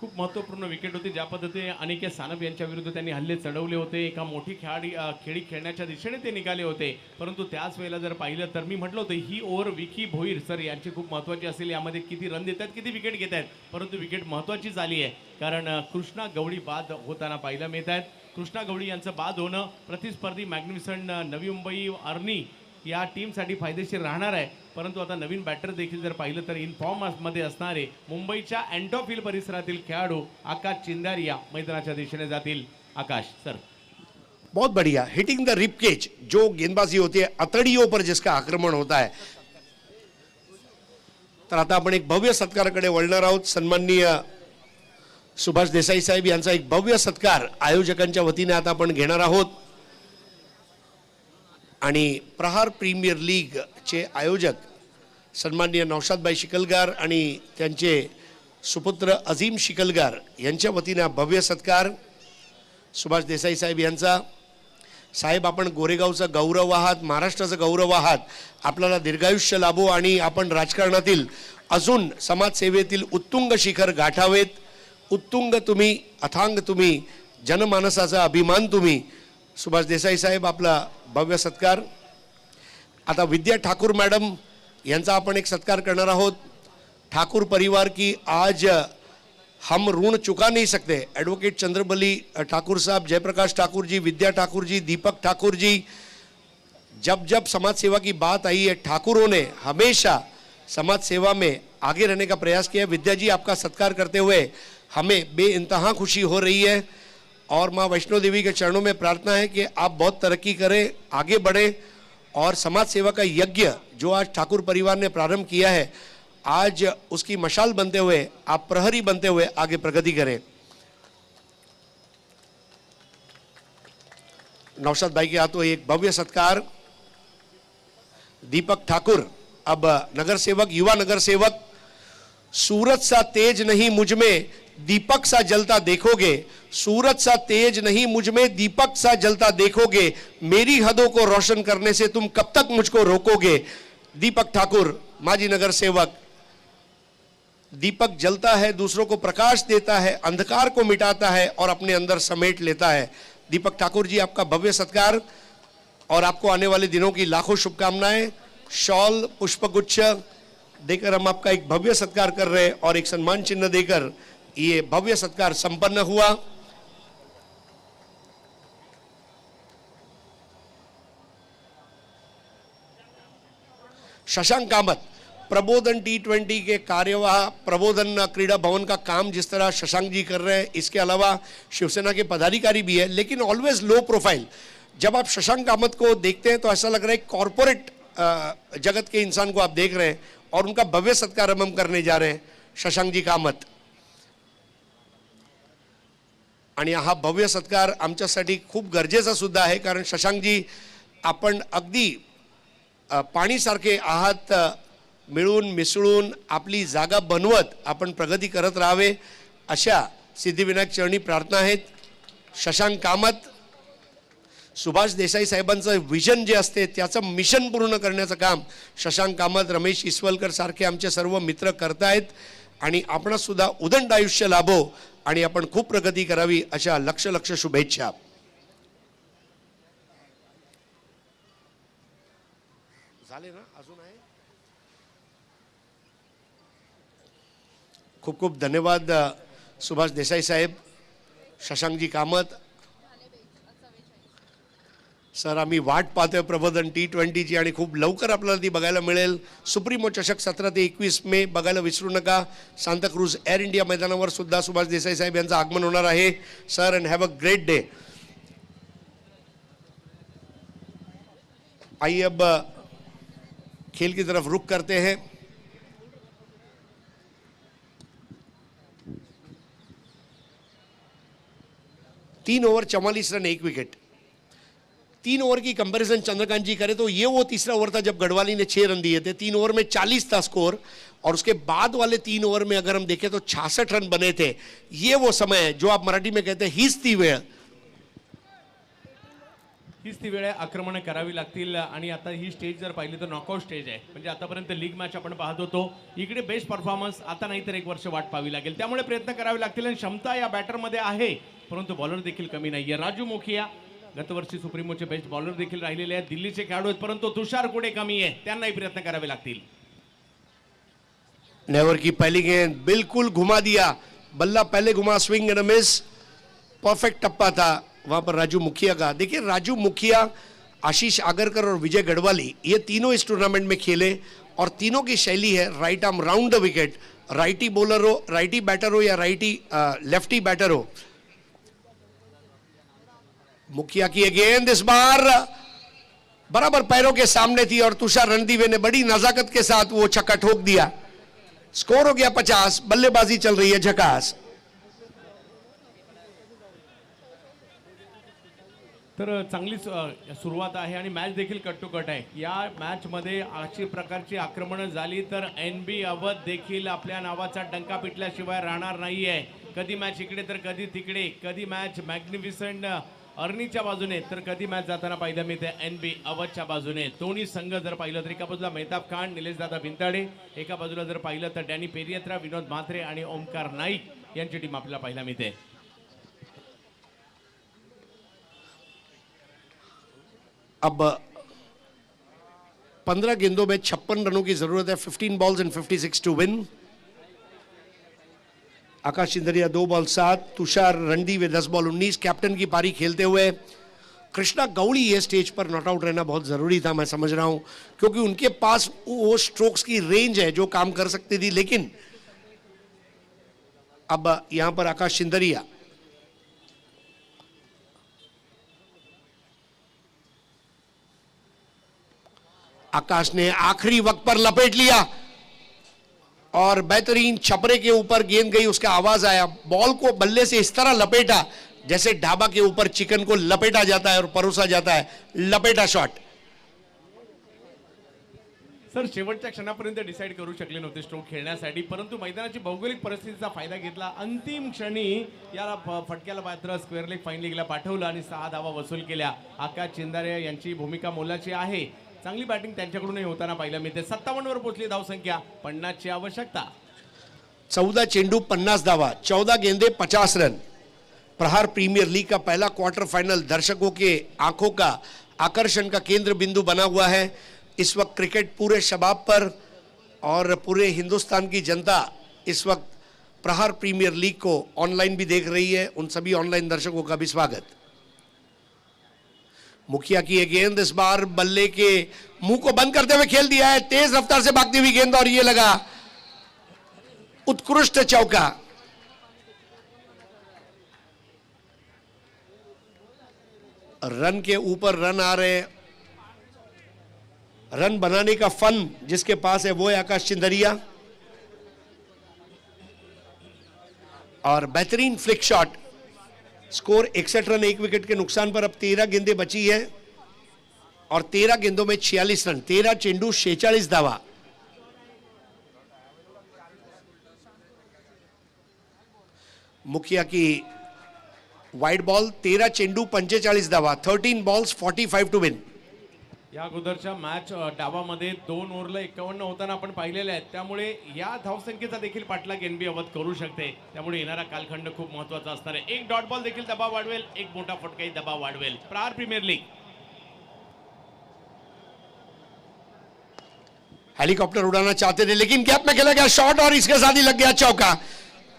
खूप महत्त्वपूर्ण विकेट होती. ज्या पद्धतीने अनिकेत सानप यांच्या विरुद्ध त्यांनी हल्ले चढवले होते, एका मोठी खेळी खेळण्याच्या दिशेने ते निघाले होते. परंतु त्याच वेळेला जर पाहिलं तर मी म्हटलं होतं ही ओव्हर विकी भोईर सर यांची खूप महत्त्वाची असेल. यामध्ये किती रन देतात, किती विकेट घेत आहेत, परंतु विकेट महत्त्वाची झाली आहे. कारण कृष्णा गवळी बाद होताना पाहायला मिळत आहेत. कृष्णा गवळी यांचं बाद होणं प्रतिस्पर्धी मॅग्निफिसंट नवी मुंबई अर्नी या टीमसाठी फायदेशीर राहणार आहे. परंतु आता नवीन बॅटर देखील जर पाहिलं तर इन फॉर्ममध्ये असणारे मुंबईच्या अँटॉफिल परिसरातील खेळाडू आकाश चिंदारिया मैदानाच्या दिशेने जातील. आकाश सर. बहुत बढ़िया हिटिंग द रिप केज, जो गेंदबाजी होती है अतड़ियों पर जिसका आक्रमण होता है. तर आता आपण एक भव्य सत्काराकडे वळणार आहोत. सन्माननीय सुभाष देसाई साहेब यांचा एक भव्य सत्कार आयोजकांच्या वतीने आता आपण घेणार आहोत. आणि प्रहार प्रीमियर लीग चे आयोजक सन्माननीय नौशादभाई शिकलगार आणि त्यांचे सुपुत्र अजीम शिकलगार यांच्या वतीने भव्य सत्कार सुभाष देसाई साहेब यांचा. साहेब, आपण गोरेगावचा गौरव आहात, महाराष्ट्राचा गौरव आहात. आपल्याला दीर्घायुष्य लाभो आणि आपण राजकारणातील अजून समाजसेवेतील उत्तुंग शिखर गाठावेत. उत्तुंग तुम्ही, अथांग तुम्ही, जनमानसाचा अभिमान तुम्ही. सुभाष देसाई साहेब, आपला भव्य सत्कार. आता विद्या ठाकुर मैडम यांचा आपण एक सत्कार करणार आहोत. ठाकुर परिवार की आज हम ऋण चुका नहीं सकते. एडवोकेट चंद्रबली ठाकुर साहब, जयप्रकाश ठाकुर जी, विद्या ठाकुर जी, दीपक ठाकुर जी, जब जब समाज सेवा की बात आई है ठाकुरों ने हमेशा समाज सेवा में आगे रहने का प्रयास किया. विद्या जी, आपका सत्कार करते हुए हमें बेइंतहा खुशी हो रही है और माँ वैष्णो देवी के चरणों में प्रार्थना है कि आप बहुत तरक्की करें, आगे बढ़ें और समाज सेवा का यज्ञ जो आज ठाकुर परिवार ने प्रारंभ किया है, आज उसकी मशाल बनते हुए, आप प्रहरी बनते हुए आगे प्रगति करें. नौशाद भाई के हाथों एक भव्य सत्कार. दीपक ठाकुर अब नगर सेवक, युवा नगर सेवक. सूरज सा तेज नहीं मुझ में दीपक सा जलता देखोगे, सूरज सा तेज नहीं मुझ में दीपक सा जलता देखोगे, मेरी हदों को रोशन करने से तुम कब तक मुझको रोकोगे. दीपक ठाकुर, माजी नगर सेवक. दीपक जलता है, दूसरों को प्रकाश देता है, अंधकार को मिटाता है और अपने अंदर समेट लेता है. दीपक ठाकुर जी, आपका भव्य सत्कार और आपको आने वाले दिनों की लाखों शुभकामनाएं. शॉल, पुष्पगुच्छ देकर हम आपका एक भव्य सत्कार कर रहे हैं और एक सम्मान चिन्ह देकर ये भव्य सत्कार संपन्न हुआ. शशांक कामत, प्रबोधन T20 के कार्यवाह प्रबोधन क्रीड़ा भवन का काम जिस तरह शशांक जी कर रहे हैं, इसके अलावा शिवसेना के पदाधिकारी भी है, लेकिन ऑलवेज लो प्रोफाइल. जब आप शशांक कामत को देखते हैं तो ऐसा लग रहा है कॉरपोरेट जगत के इंसान को आप देख रहे हैं और उनका भव्य सत्कार हम करने जा रहे हैं. शशांक जी कामत. आणि हा भव्य सत्कार आमच्यासाठी खूप गरजेचा सुद्धा आहे, कारण शशांकजी, आपण अगदी पाणीसारखे आहात. मिळून मिसळून आपली जागा बनवत आपण प्रगती करत राहावे अशा सिद्धिविनायक चरणी प्रार्थना आहेत. शशांक कामत, सुभाष देसाई साहेबांचं विजन जे असते त्याचं मिशन पूर्ण करण्याचं काम शशांक कामत, रमेश इसवलकर सारखे आमचे सर्व मित्र करतायत. आणि आपणास सुद्धा उदंड आयुष्य लाभो आणि आपण खूप प्रगती करावी अशा लक्ष शुभेच्छा. झाले ना, अजून आहे. खूप खूप धन्यवाद सुभाष देसाई साहेब, शशांकजी कामत. सर, आम्ही वाट पाहतोय प्रबोधन T20 ची आणि खूप लवकर आपल्याला ती बघायला मिळेल. सुप्रीमो चषक 17 ते 21 मे बघायला विसरू नका. सांताक्रूज एअर इंडिया मैदानावर सुद्धा सुभाष देसाई साहेब यांचं आगमन होणार आहे. Sir, end have a great day. आइए अब खेल की तरफ रुख करते हैं. तीन ओवर 44 रन 1 विकेट. 3 ओवर की कंपैरिजन चंद्रकांत जी करे तो ये वो तीसरा ओवर था जब गढ़वाली ने 6 रन दिए थे. 3 ओवर में 40 था स्कोर और उसके बाद वाले 3 ओवर में अगर हम देखें तो 66 रन बने थे. ये वो समय है जो आप मराठी में कहते हैं हीच ती वेळ. हीच ती वेळ आहे, आक्रमणं करावी लागतील. आणि आता ही स्टेज जर पाहिली तर नॉकआउट स्टेज आहे. म्हणजे आतापर्यंत लीग मॅच आपण पाहत होतो, इकडे बेस्ट परफॉर्मन्स, आता नाही तर 1 वर्ष वाट पाहावी लागेल. त्यामुळे प्रयत्न करावे लागतील आणि क्षमता या बॅटरमध्ये आहे, परंतु बॉलर देखील कमी नाहीये. राजू मुखिया गतवर्षी सुप्रीमोचे बेस्ट बॉलर देखील राहिलेले आहेत, दिल्लीचे खेळाडू आहेत, परंतु तुषार कुडे कमी आहे, त्यांनाही प्रयत्न करावे लागतील. नेवर की पहली गेंद बिल्कुल घुमा दिया, बल्ला पहले घुमा, swing and a miss, perfect टप्पा था वहां पर राजू मुखिया का. देखिए राजू मुखिया, आशीष आगरकर और विजय गढ़वाली, ये तीनों इस टूर्नामेंट में खेले और तीनों की शैली है right arm round the wicket. Righty bowler हो, राइटी बैटर हो या राइटी लेफ्टी बैटर हो. मुखिया की ये गेंद इस बार बराबर पैरों के सामने थी और तुषार रणदीवे ने बड़ी नजाकत के साथ वो छक्का ठोक दिया. स्कोर हो गया 50. बल्लेबाजी चल रही है झकास. तर चांगलीच सुरुवात आहे आणि मॅच देखील कट टू कट आहे. या मॅचमध्ये अशी प्रकारची आक्रमणं झाली तर NB अवध देखील आपल्या नावाचा डंका पिटल्याशिवाय राहणार नाहीये. कधी मॅच इकडे तर कधी तिकडे, कधी मॅच मॅग्निफिसंट अर्नीच्या बाजूने तर कधी मॅच जाताना पाहिलं मी ते NB अवधच्या बाजूने. दोन्ही संघ जर पाहिलं तर एका बाजूला मेहताब खान, निलेश दादा भिंताडे, एका बाजूला जर पाहिलं तर डॅनी पेरियत्रा, विनोद म्हात्रे आणि ओमकार नाईक यांची टीम आपल्याला पाहायला मिळते. अब 15 गेंदों में 56 रनों की जरूरत है. 15 balls and 56 to win. Akash Chindariya 2 ball 7, Tushar Randive 10 ball 19. Captain की पारी खेलते हुए कृष्णा गौड़ी ये स्टेज पर नॉट आउट रहना बहुत जरूरी था, मैं समझ रहा हूं, क्योंकि उनके पास वो स्ट्रोक्स की रेंज है जो काम कर सकती थी. लेकिन अब यहां पर आकाश चिंदरिया, आकाश ने आखिरी वक्त पर लपेट लिया और बेहतरीन छपरे के ऊपर गेंद गई, उसका आवाज आया. बॉल को बल्ले से इस तरह लपेटा जैसे ढाबा के ऊपर चिकन को लपेटा जाता है और परोसा जाता है. लपेटा शॉट. सर शेवटच्या क्षणापर्यंत डिसाईड करू शकले नव्हते स्ट्रोक खेळण्यासाठी, परंतु मैदानाची भौगोलिक परिस्थितीचा फायदा घेतला. अंतिम क्षणी याला फटक्याला मात्र स्क्वेअर लेग फाईन लीगला पाठवलं आणि 6 धावा वसूल केल्या. आकाश चिंदारे यांची भूमिका मोलाची आहे. चांगली बॅटिंग त्यांच्याकडूनही होताना पाहायला मिळते. 57 वर पोहोचली धावसंख्या, 50 ची आवश्यकता. 14 चेंडू 50 धावा, 14 गेंदे 50 रन. प्रहार प्रीमियर लीग का पहला क्वार्टर फाइनल दर्शकों के आंखों का आकर्षण का केंद्र बिंदु बना हुआ है. इस वक्त क्रिकेट पूरे शबाब पर और पूरे हिंदुस्तान की जनता इस वक्त प्रहार प्रीमियर लीग को ऑनलाइन भी देख रही है. उन सभी ऑनलाइन दर्शकों का भी स्वागत. मुखिया की ये गेंद इस बार बल्ले के मुंह को बंद करते हुए खेल दिया है. तेज रफ्तार से भागती हुई गेंद और ये लगा उत्कृष्ट चौका. रन के ऊपर रन आ रहे. रन बनाने का फन जिसके पास है वो है आकाश चिंदरिया. और बेहतरीन flick shot. Score 61 run, 1 wicket के नुकसान पर अब 13 गेंदें बची है और 13 गेंदों में 46 रन, 13 चेंडू 46 धावा. मुखिया की वाइड बॉल, 13 चेंडू 45 धावा, 13 बॉल्स 45 टू विन. या अगोदरच्या मॅच डावामध्ये 2 ओव्हरला 51 होताना आपण पाहिलेले आहेत. त्यामुळे या धावसंख्येचा देखील पाठलाग NB अवध करू शकते. त्यामुळे येणारा कालखंड खूप महत्त्वाचा असणार आहे. एक डॉट बॉल देखील दबाव वाढवेल, एक मोठा फटकाही दबाव वाढवेल. प्रहार प्रीमियर लीग. हेलीकॉप्टर उड़ाना चाहते थे लेकिन गैप में खेला गया शॉट और इसके साथ ही लग गया चौका.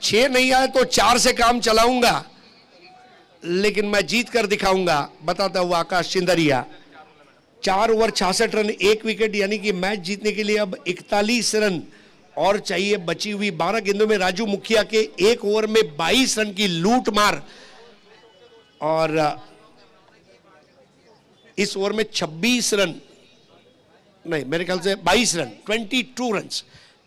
6 नहीं आए तो 4 से काम चलाऊंगा, लेकिन मैं जीत कर दिखाऊंगा, बताता हुआ आकाश चिंदरिया. 4 ओवर 66 रन, 1 विकेट, यानी कि मैच जीतने के लिए अब 41 रन और चाहिए. बची हुई 12 गेंदों में राजू मुखिया के 1 ओवर में 22 रन की लूट मार और इस ओवर में 26 रन नहीं, मेरे ख्याल से 22 रन, 22 रन.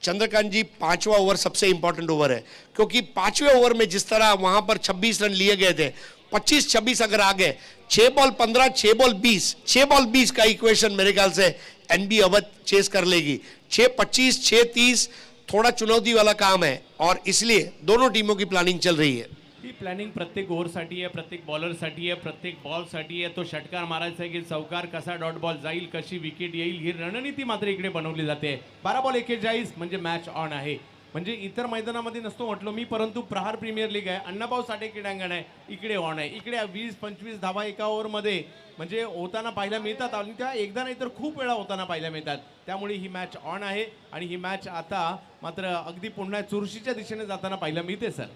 चंद्रकांत जी, 5वां ओवर सबसे इंपॉर्टेंट ओवर है, क्योंकि 5वें ओवर में जिस तरह वहां पर 26 रन लिए गए थे, 25-26 अगर आ गए, 6 बॉल 15, 6 बॉल 20, 6 बॉल 20 का इक्वेशन मेरे ख्याल से NB अवध चेस कर लेगी. 6-25, 6-30 थोड़ा चुनौती वाला काम है और इसलिए दोनों टीमों की प्लानिंग चल रही है. ही प्लॅनिंग प्रत्येक ओव्हरसाठी आहे, प्रत्येक बॉलरसाठी आहे, प्रत्येक बॉलसाठी आहे. तो षटकार मारायचा आहे की चौकार, कसा डॉट बॉल जाईल, कशी विकेट येईल, ही रणनीती मात्र इकडे बनवली जाते. 12 बॉल 41 म्हणजे मॅच ऑन आहे. म्हणजे इतर मैदानामध्ये नसतो म्हटलो मी, परंतु प्रहार प्रीमियर लीग आहे, अण्णाभाऊ साठे क्रीडांगण आहे, इकडे ऑन आहे. इकडे 20-25 धावा एका ओव्हरमध्ये म्हणजे होताना पाहायला मिळतात आणि त्या एकदा नाही तर खूप वेळा होताना पाहायला मिळतात. त्यामुळे ही मॅच ऑन आहे आणि ही मॅच आता मात्र अगदी पुन्हा चुरशीच्या दिशेने जाताना पाहायला मिळते सर.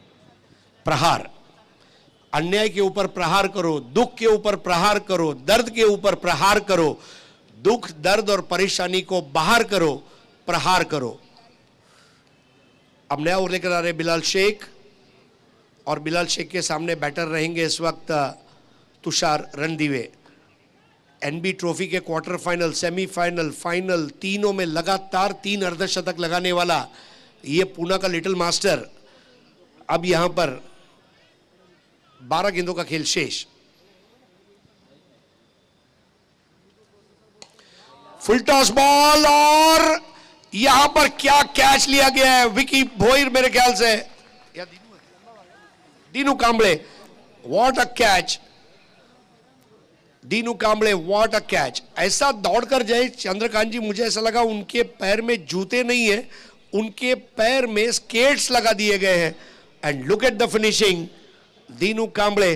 प्रहार, अन्याय के ऊपर प्रहार करो, दुख के ऊपर प्रहार करो, दर्द के ऊपर प्रहार करो, दुख दर्द और परेशानी को बाहर करो, प्रहार करो. अब नया ओवर लेकर आ रहे बिलाल शेख और बिलाल शेख के सामने बैटर रहेंगे इस वक्त तुषार रणदिवे. एनबी ट्रॉफी के क्वार्टर फाइनल, सेमीफाइनल, फाइनल तीनों में लगातार 3 अर्धशतक लगाने वाला ये पूना का लिटिल मास्टर अब यहां पर 12 गेंदों का खेल शेष. फुल टॉस बॉल और यहां पर क्या कैच लिया गया है. विकी भोईर मेरे ख्याल से या Dinu Kamble, what a catch. Dinu Kamble, what a catch. ऐसा दौड़कर जाए चंद्रकांत जी, मुझे ऐसा लगा उनके पैर में जूते नहीं है, उनके पैर में स्केट्स लगा दिए गए हैं. And look at the finishing, Dinu Kamble.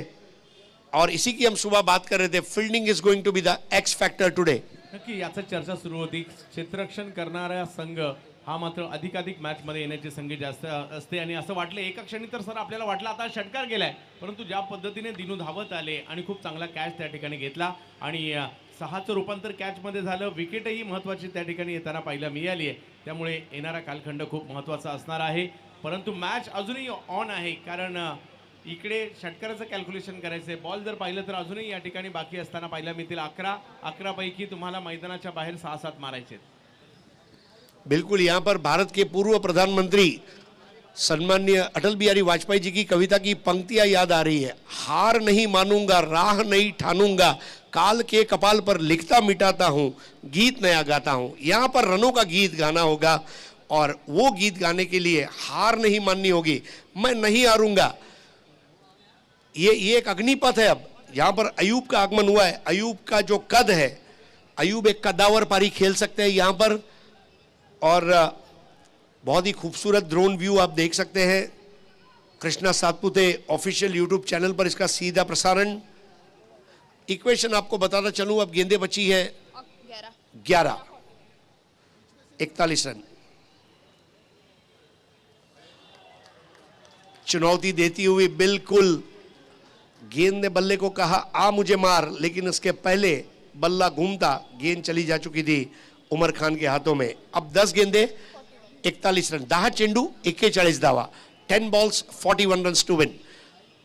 और इसी की हम सुबह बात कर रहे थे, fielding is going to be the X factor today. नक्की याचा चर्चा सुरू होती. क्षेत्ररक्षण करणारा संघ हा मात्र अधिकाधिक मॅचमध्ये येण्याची संधी जास्त असते आणि असं वाटलं एका क्षणी तर सर आपल्याला वाटलं आता षटकार गेलाय, परंतु ज्या पद्धतीने दिनू धावत आले आणि खूप चांगला कॅच त्या ठिकाणी घेतला आणि 6चं रूपांतर कॅचमध्ये झालं. विकेटही महत्त्वाची त्या ठिकाणी येताना पाहायला मिळाली आहे. त्यामुळे येणारा कालखंड खूप महत्त्वाचा असणार आहे. परंतु मॅच अजूनही ऑन आहे, कारण इकडे षटकाराचं कॅल्क्युलेशन करायचंय. बॉल जर पाहिलं तर अजूनही या ठिकाणी बाकी असताना पाहायला मिळतील 11 पैकी तुम्हाला मैदानाच्या बाहेर 6-7 मारायचे. बिल्कुल, यहां पर भारत के पूर्व प्रधानमंत्री सम्माननीय अटल बिहारी वाजपेयी जी की कविता की पंक्तियां याद आ रही है. हार नहीं मानूंगा, राह नहीं ठानूंगा, काल के कपाल पर लिखता मिटाता हूं, गीत नया गाता हूं. यहां पर रनों का गीत गाना होगा और वो गीत गाने के लिए हार नहीं माननी होगी. मैं नहीं हारूंगा, ये एक अग्निपथ है. अब यहां पर अयूब का आगमन हुआ है. अयूब का जो कद है, अयूब एक कदावर पारी खेल सकते हैं यहां पर. और बहुत ही खूबसूरत ड्रोन व्यू आप देख सकते हैं. Krishna Satpute official YouTube channel पर इसका सीधा प्रसारण. इक्वेशन आपको बताता चलूं, अब गेंदें बची हैं 11, 41 रन. चुनौती देती हुई बिल्कुल गेंद ने बल्ले को कहा आ मुझे मार, लेकिन उसके पहले बल्ला घूमता गेंद चली जा चुकी थी उमर खान के हाथों में. अब 10 गेंदे 41 रन, 10 चेंडू 41 धावा, 10 balls 41 runs to win.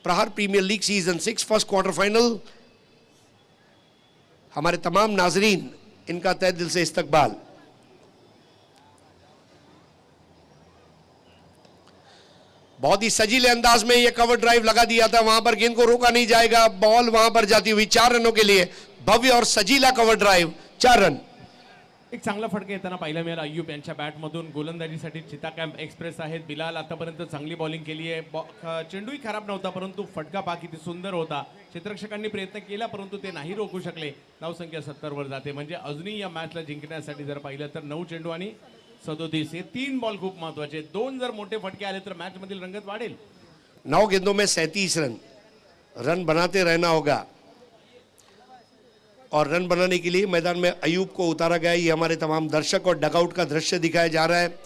Prahar premier league season 6 first quarter final. हमारे तमाम नाजरीन इनका तहे दिल से इस्तकबाल. बहुत ही सजीले अंदाज में यह कवर ड्राइव लगा दिया था, वहां पर गेंद को रोका नहीं जाएगा. बॉल वहां पर जाती हुई 4 रनों के लिए भव्य और सजीला कवर ड्राइव, 4 रन. एक चांगला फटका येताना पाहायला मिळाला अय्यूब यांच्या बॅटमधून. गोलंदाजीसाठी चिता कॅम्प एक्सप्रेस आहेत. बिलाल आतापर्यंत चांगली बॉलिंग केली आहे. चेंडूही खराब नव्हता, परंतु फटका पहा किती सुंदर होता. क्षेत्ररक्षकांनी प्रयत्न केला, परंतु ते नाही रोखू शकले. धावसंख्या 70 वर जाते. म्हणजे अजूनही या मॅचला जिंकण्यासाठी जर पाहिलं तर 9 चेंडू आणि 37, हे 3 बॉल खूप महत्वाचे. 2 जर मोठे फटके आले तर मॅच मधील रंगत वाढेल. 9 गेंदों में 37 रन. रन बनाते रहना होगा और रन बनाने के लिए मैदान में अयूब को उतारा गया. ये हमारे तमाम दर्शक और डगआउट का दृश्य दिखाया जा रहा है.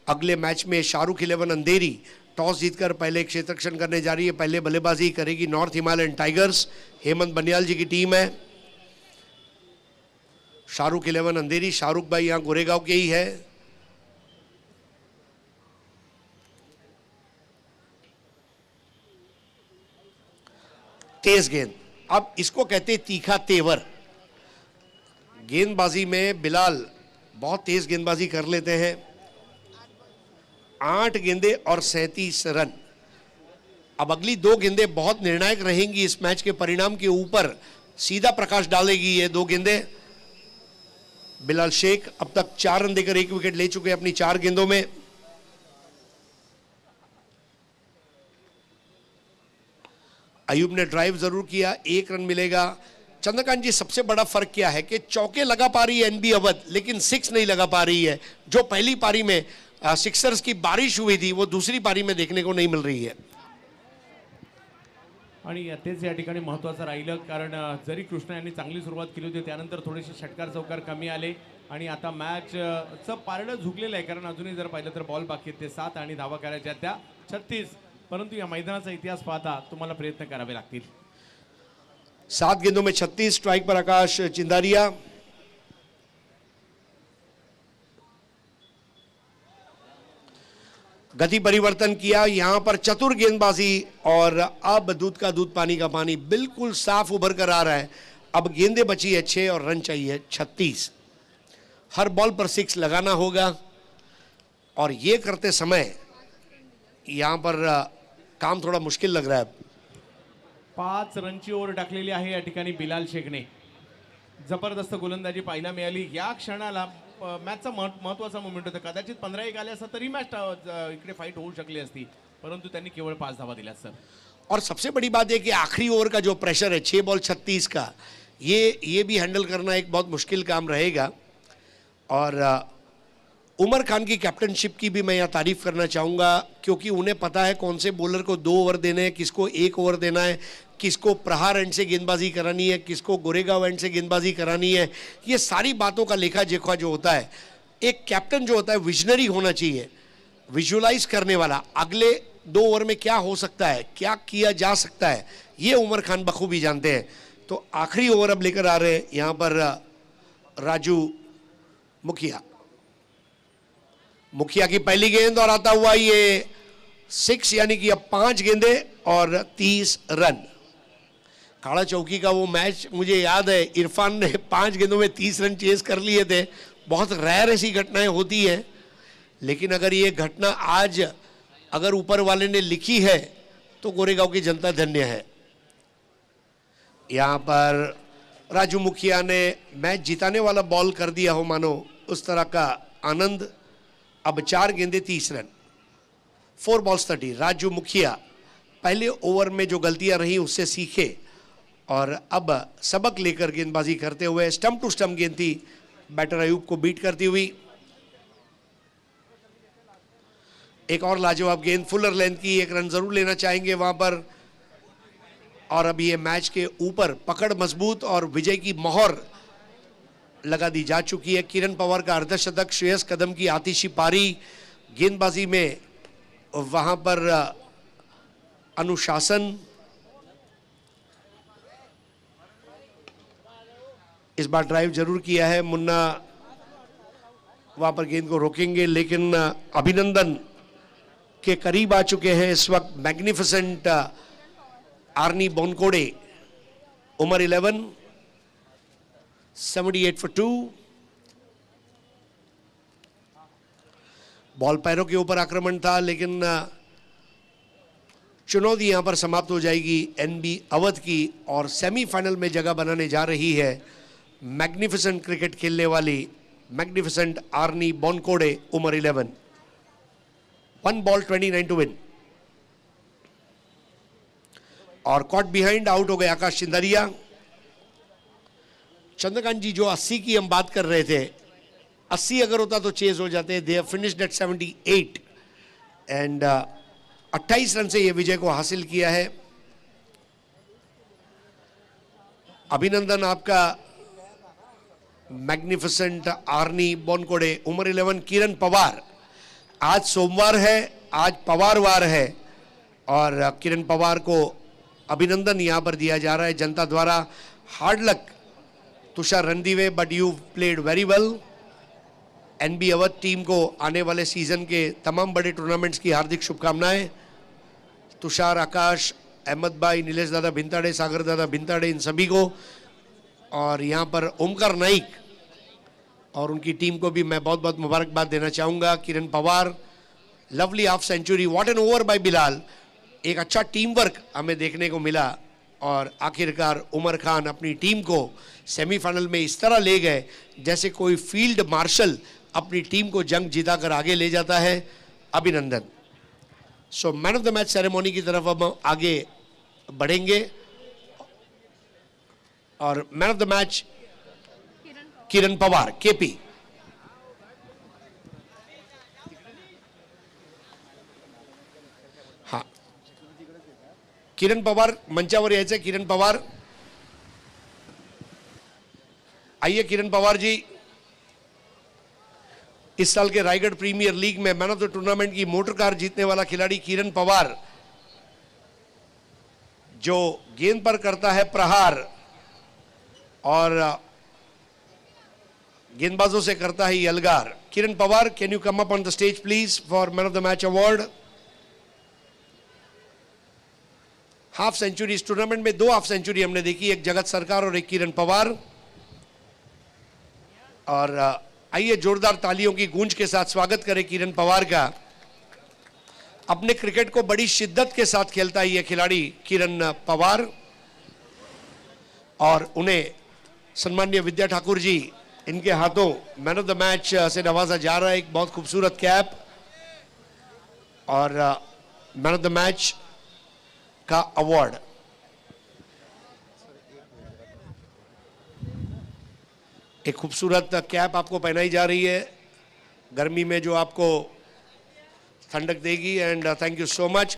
अगले मैच में शाहरुख 11 अंधेरी टॉस जीतकर पहले क्षेत्ररक्षण करने जा रही है. पहले बल्लेबाजी करेगी north Himalayan tigers. Hemant Baniyal ji की टीम है. शाहरुख 11 अंधेरी, शाहरुख भाई यहाँ गोरेगांव के ही है. तेज गेंद, अब इसको कहते तीखा तेवर. गेंदबाजी में बिलाल बहुत तेज गेंदबाजी कर लेते हैं. 8 गेंदे और 37 रन. अब अगली 2 गेंदे बहुत निर्णायक रहेंगी इस मैच के परिणाम के ऊपर. सीधा प्रकाश डालेगी ये 2 गेंदे. बिलाल शेख अब तक 4 रन देकर 1 विकेट ले चुके हैं अपनी 4 गेंदों में. अयूब ने ड्राइव जरूर किया, 1 रन मिलेगा। चंद्रकांत जी, सबसे बड़ा फर्क क्या है कि चौके लगा पा रही है एनबी अवध, लेकिन 6 नहीं लगा पा रही है। जो पहली पारी में सिक्सर्स की बारिश हुई थी वो दूसरी पारी में देखने को नहीं मिल रही है। आणि तेच या ठिकाणी महत्त्वाचं राहिलं, कारण जरी कृष्णा यांनी चांगली सुरुवात केली होती त्यानंतर थोडेसे षटकार चौकार कमी आले आणि आता मॅचचं पारडं झुकलेलं आहे, कारण अजूनही जर पाहिलं तर बॉल बाकी आहेत ते 7 आणि धावा करायच्या त्या 36, परंतु या मैदानाचा इतिहास पाहता तुम्हाला प्रयत्न करावे लागतील। 7 गेंदों में 36, स्ट्राइक पर आकाश चिंदारिया। गति परिवर्तन किया यहां पर, चतुर गेंदबाजी, और अब दूध का दूध पानी का पानी बिल्कुल साफ उभर कर आ रहा है। अब गेंदें बची है 6 और रन चाहिए 36। हर बॉल पर 6 लगाना होगा, और ये करते समय यहां पर काम थोड़ा मुश्किल लग रहा है। 5 रनची ओव्हर टाकलेली आहे या ठिकाणी बिलाल शेखने। जबरदस्त गोलंदाजी पाहायला मिळाली या क्षणाला। मॅचचा महत्त्वाचा मोमेंट होता, कदाचित 15-1 आले असता तरी मॅच इकडे फाईट होऊ शकली असती, परंतु त्यांनी केवळ 5 धावा दिल्या सर। और सबसे बड़ी बात है कि आखिरी ओवर का जो प्रेशर है 6 बॉल 36 का, ये भी हैंडल करना एक बहुत मुश्किल काम रहेगा। और उमर खान की कैप्टनशिप की भी मैं यहाँ तारीफ करना चाहूँगा, क्योंकि उन्हें पता है कौन से बॉलर को 2 ओवर देने हैं, किसको 1 ओवर देना है, किसको प्रहार एंड से गेंदबाजी करानी है, किसको गोरेगांव एंड से गेंदबाजी करानी है। ये सारी बातों का लेखा जोखा जो होता है, एक कैप्टन जो होता है विजनरी होना चाहिए, विजुअलाइज करने वाला, अगले 2 ओवर में क्या हो सकता है, क्या किया जा सकता है, ये उमर खान बखूबी जानते हैं। तो आखिरी ओवर अब लेकर आ रहे हैं यहाँ पर राजू मुखिया की पहली गेंद, और आता हुआ ये 6, यानी कि अब 5 गेंदें और 30 रन। काला चौकी का वो मैच मुझे याद है, इरफान ने 5 गेंदों में 30 रन चेस कर लिए थे। बहुत रेयर ऐसी घटनाएं होती हैं, लेकिन अगर ये घटना आज अगर ऊपर वाले ने लिखी है तो गोरेगांव की जनता धन्य है। यहाँ पर राजू मुखिया ने मैच जिताने वाला बॉल कर दिया हो मानो, उस तरह का आनंद। अब 4 गेंदें 30 रन, 4 बॉल्स 30। राजू मुखिया पहले ओवर में जो गलतियां रही उससे सीखे और अब सबक लेकर गेंदबाजी करते हुए, स्टंप टू स्टंप गेंद थी, बैटर अयूब को बीट करती हुई। एक और लाजवाब गेंद फुलर लेंथ की, 1 रन जरूर लेना चाहेंगे वहां पर। और अब ये मैच के ऊपर पकड़ मजबूत और विजय की मोहर लगा दी जा चुकी है। किरण पवार का अर्धशतक, श्रेयस कदम की आतिशी पारी, गेंदबाजी में वहां पर अनुशासन। इस बार ड्राइव जरूर किया है मुन्ना, वहां पर गेंद को रोकेंगे, लेकिन अभिनंदन के करीब आ चुके हैं इस वक्त magnificent Arni Bonkode. Umar 11, 78 for 2। Ball पैरों के ऊपर आक्रमण था, लेकिन चुनौती यहां पर समाप्त हो जाएगी एनबी अवध की, और सेमीफाइनल में जगह बनाने जा रही है मैग्निफिसेंट क्रिकेट खेलने वाली magnificent Arni Bonkode, Umar 11। 1 ball 29 to win. और कॉट बिहाइंड, आउट हो गए आकाश चिंदारिया। चंद्रकांत जी, जो 80 की हम बात कर रहे थे, 80 अगर होता तो चेज हो जाते। They have finished at 78 and 28 run से ये विजय को हासिल किया है। अभिनंदन आपका मैग्निफिसेंट आर्नी बोनकोड़े, उमर 11। किरण पवार, आज सोमवार है, आज पवारवार है, और किरण पवार को अभिनंदन यहां पर दिया जा रहा है जनता द्वारा। Hard luck Tushar Randive, but you played very well. NB Awadh team को आने वाले सीजन के तमाम बड़े टूर्नामेंट्स की हार्दिक शुभकामनाएं। तुषार, आकाश, अहमद भाई, नीलेश दादा भिंताड़े, सागर दादा भिंताड़े, इन सभी को, और यहाँ पर ओमकार नाइक और उनकी टीम को भी मैं बहुत बहुत मुबारकबाद देना चाहूँगा। Kiran Pawar, lovely half century, what an over by Bilal. एक अच्छा टीम वर्क हमें देखने को मिला, और आखिरकार उमर खान अपनी टीम को सेमीफाइनल में इस तरह ले गए जैसे कोई फील्ड मार्शल अपनी टीम को जंग जीताकर आगे ले जाता है। अभिनंदन। So man of the match ceremony की तरफ अब आगे बढ़ेंगे। और man of the match Kiran Kiran Pawar, KP. हाँ, किरण पवार मंचावर यायचं। किरण पवार, आइए किरण पवार जी। इस साल के रायगढ़ प्रीमियर लीग में मैन ऑफ द टूर्नामेंट की मोटर कार जीतने वाला खिलाड़ी किरण पवार, जो गेंद पर करता है प्रहार और गेंदबाजों से करता है यलगार। Kiran Pawar, can you come up on the stage please for man of the match award. Half century, इस टूर्नामेंट में 2 हाफ सेंचुरी हमने देखी, एक जगत सरकार और एक किरण पवार। और आइए जोरदार तालियों की गूंज के साथ स्वागत करें किरण पवार का। अपने क्रिकेट को बड़ी शिद्दत के साथ खेलता है ये खिलाड़ी किरण पवार, और उन्हें सम्माननीय विद्या ठाकुर जी इनके हाथों मैन ऑफ द मैच से नवाजा जा रहा है। एक बहुत खूबसूरत कैप और मैन ऑफ द मैच का अवार्ड। एक खूबसूरत कैप आपको पहनाई जा रही है गर्मी में, जो आपको ठंडक देगी। End thank you so much.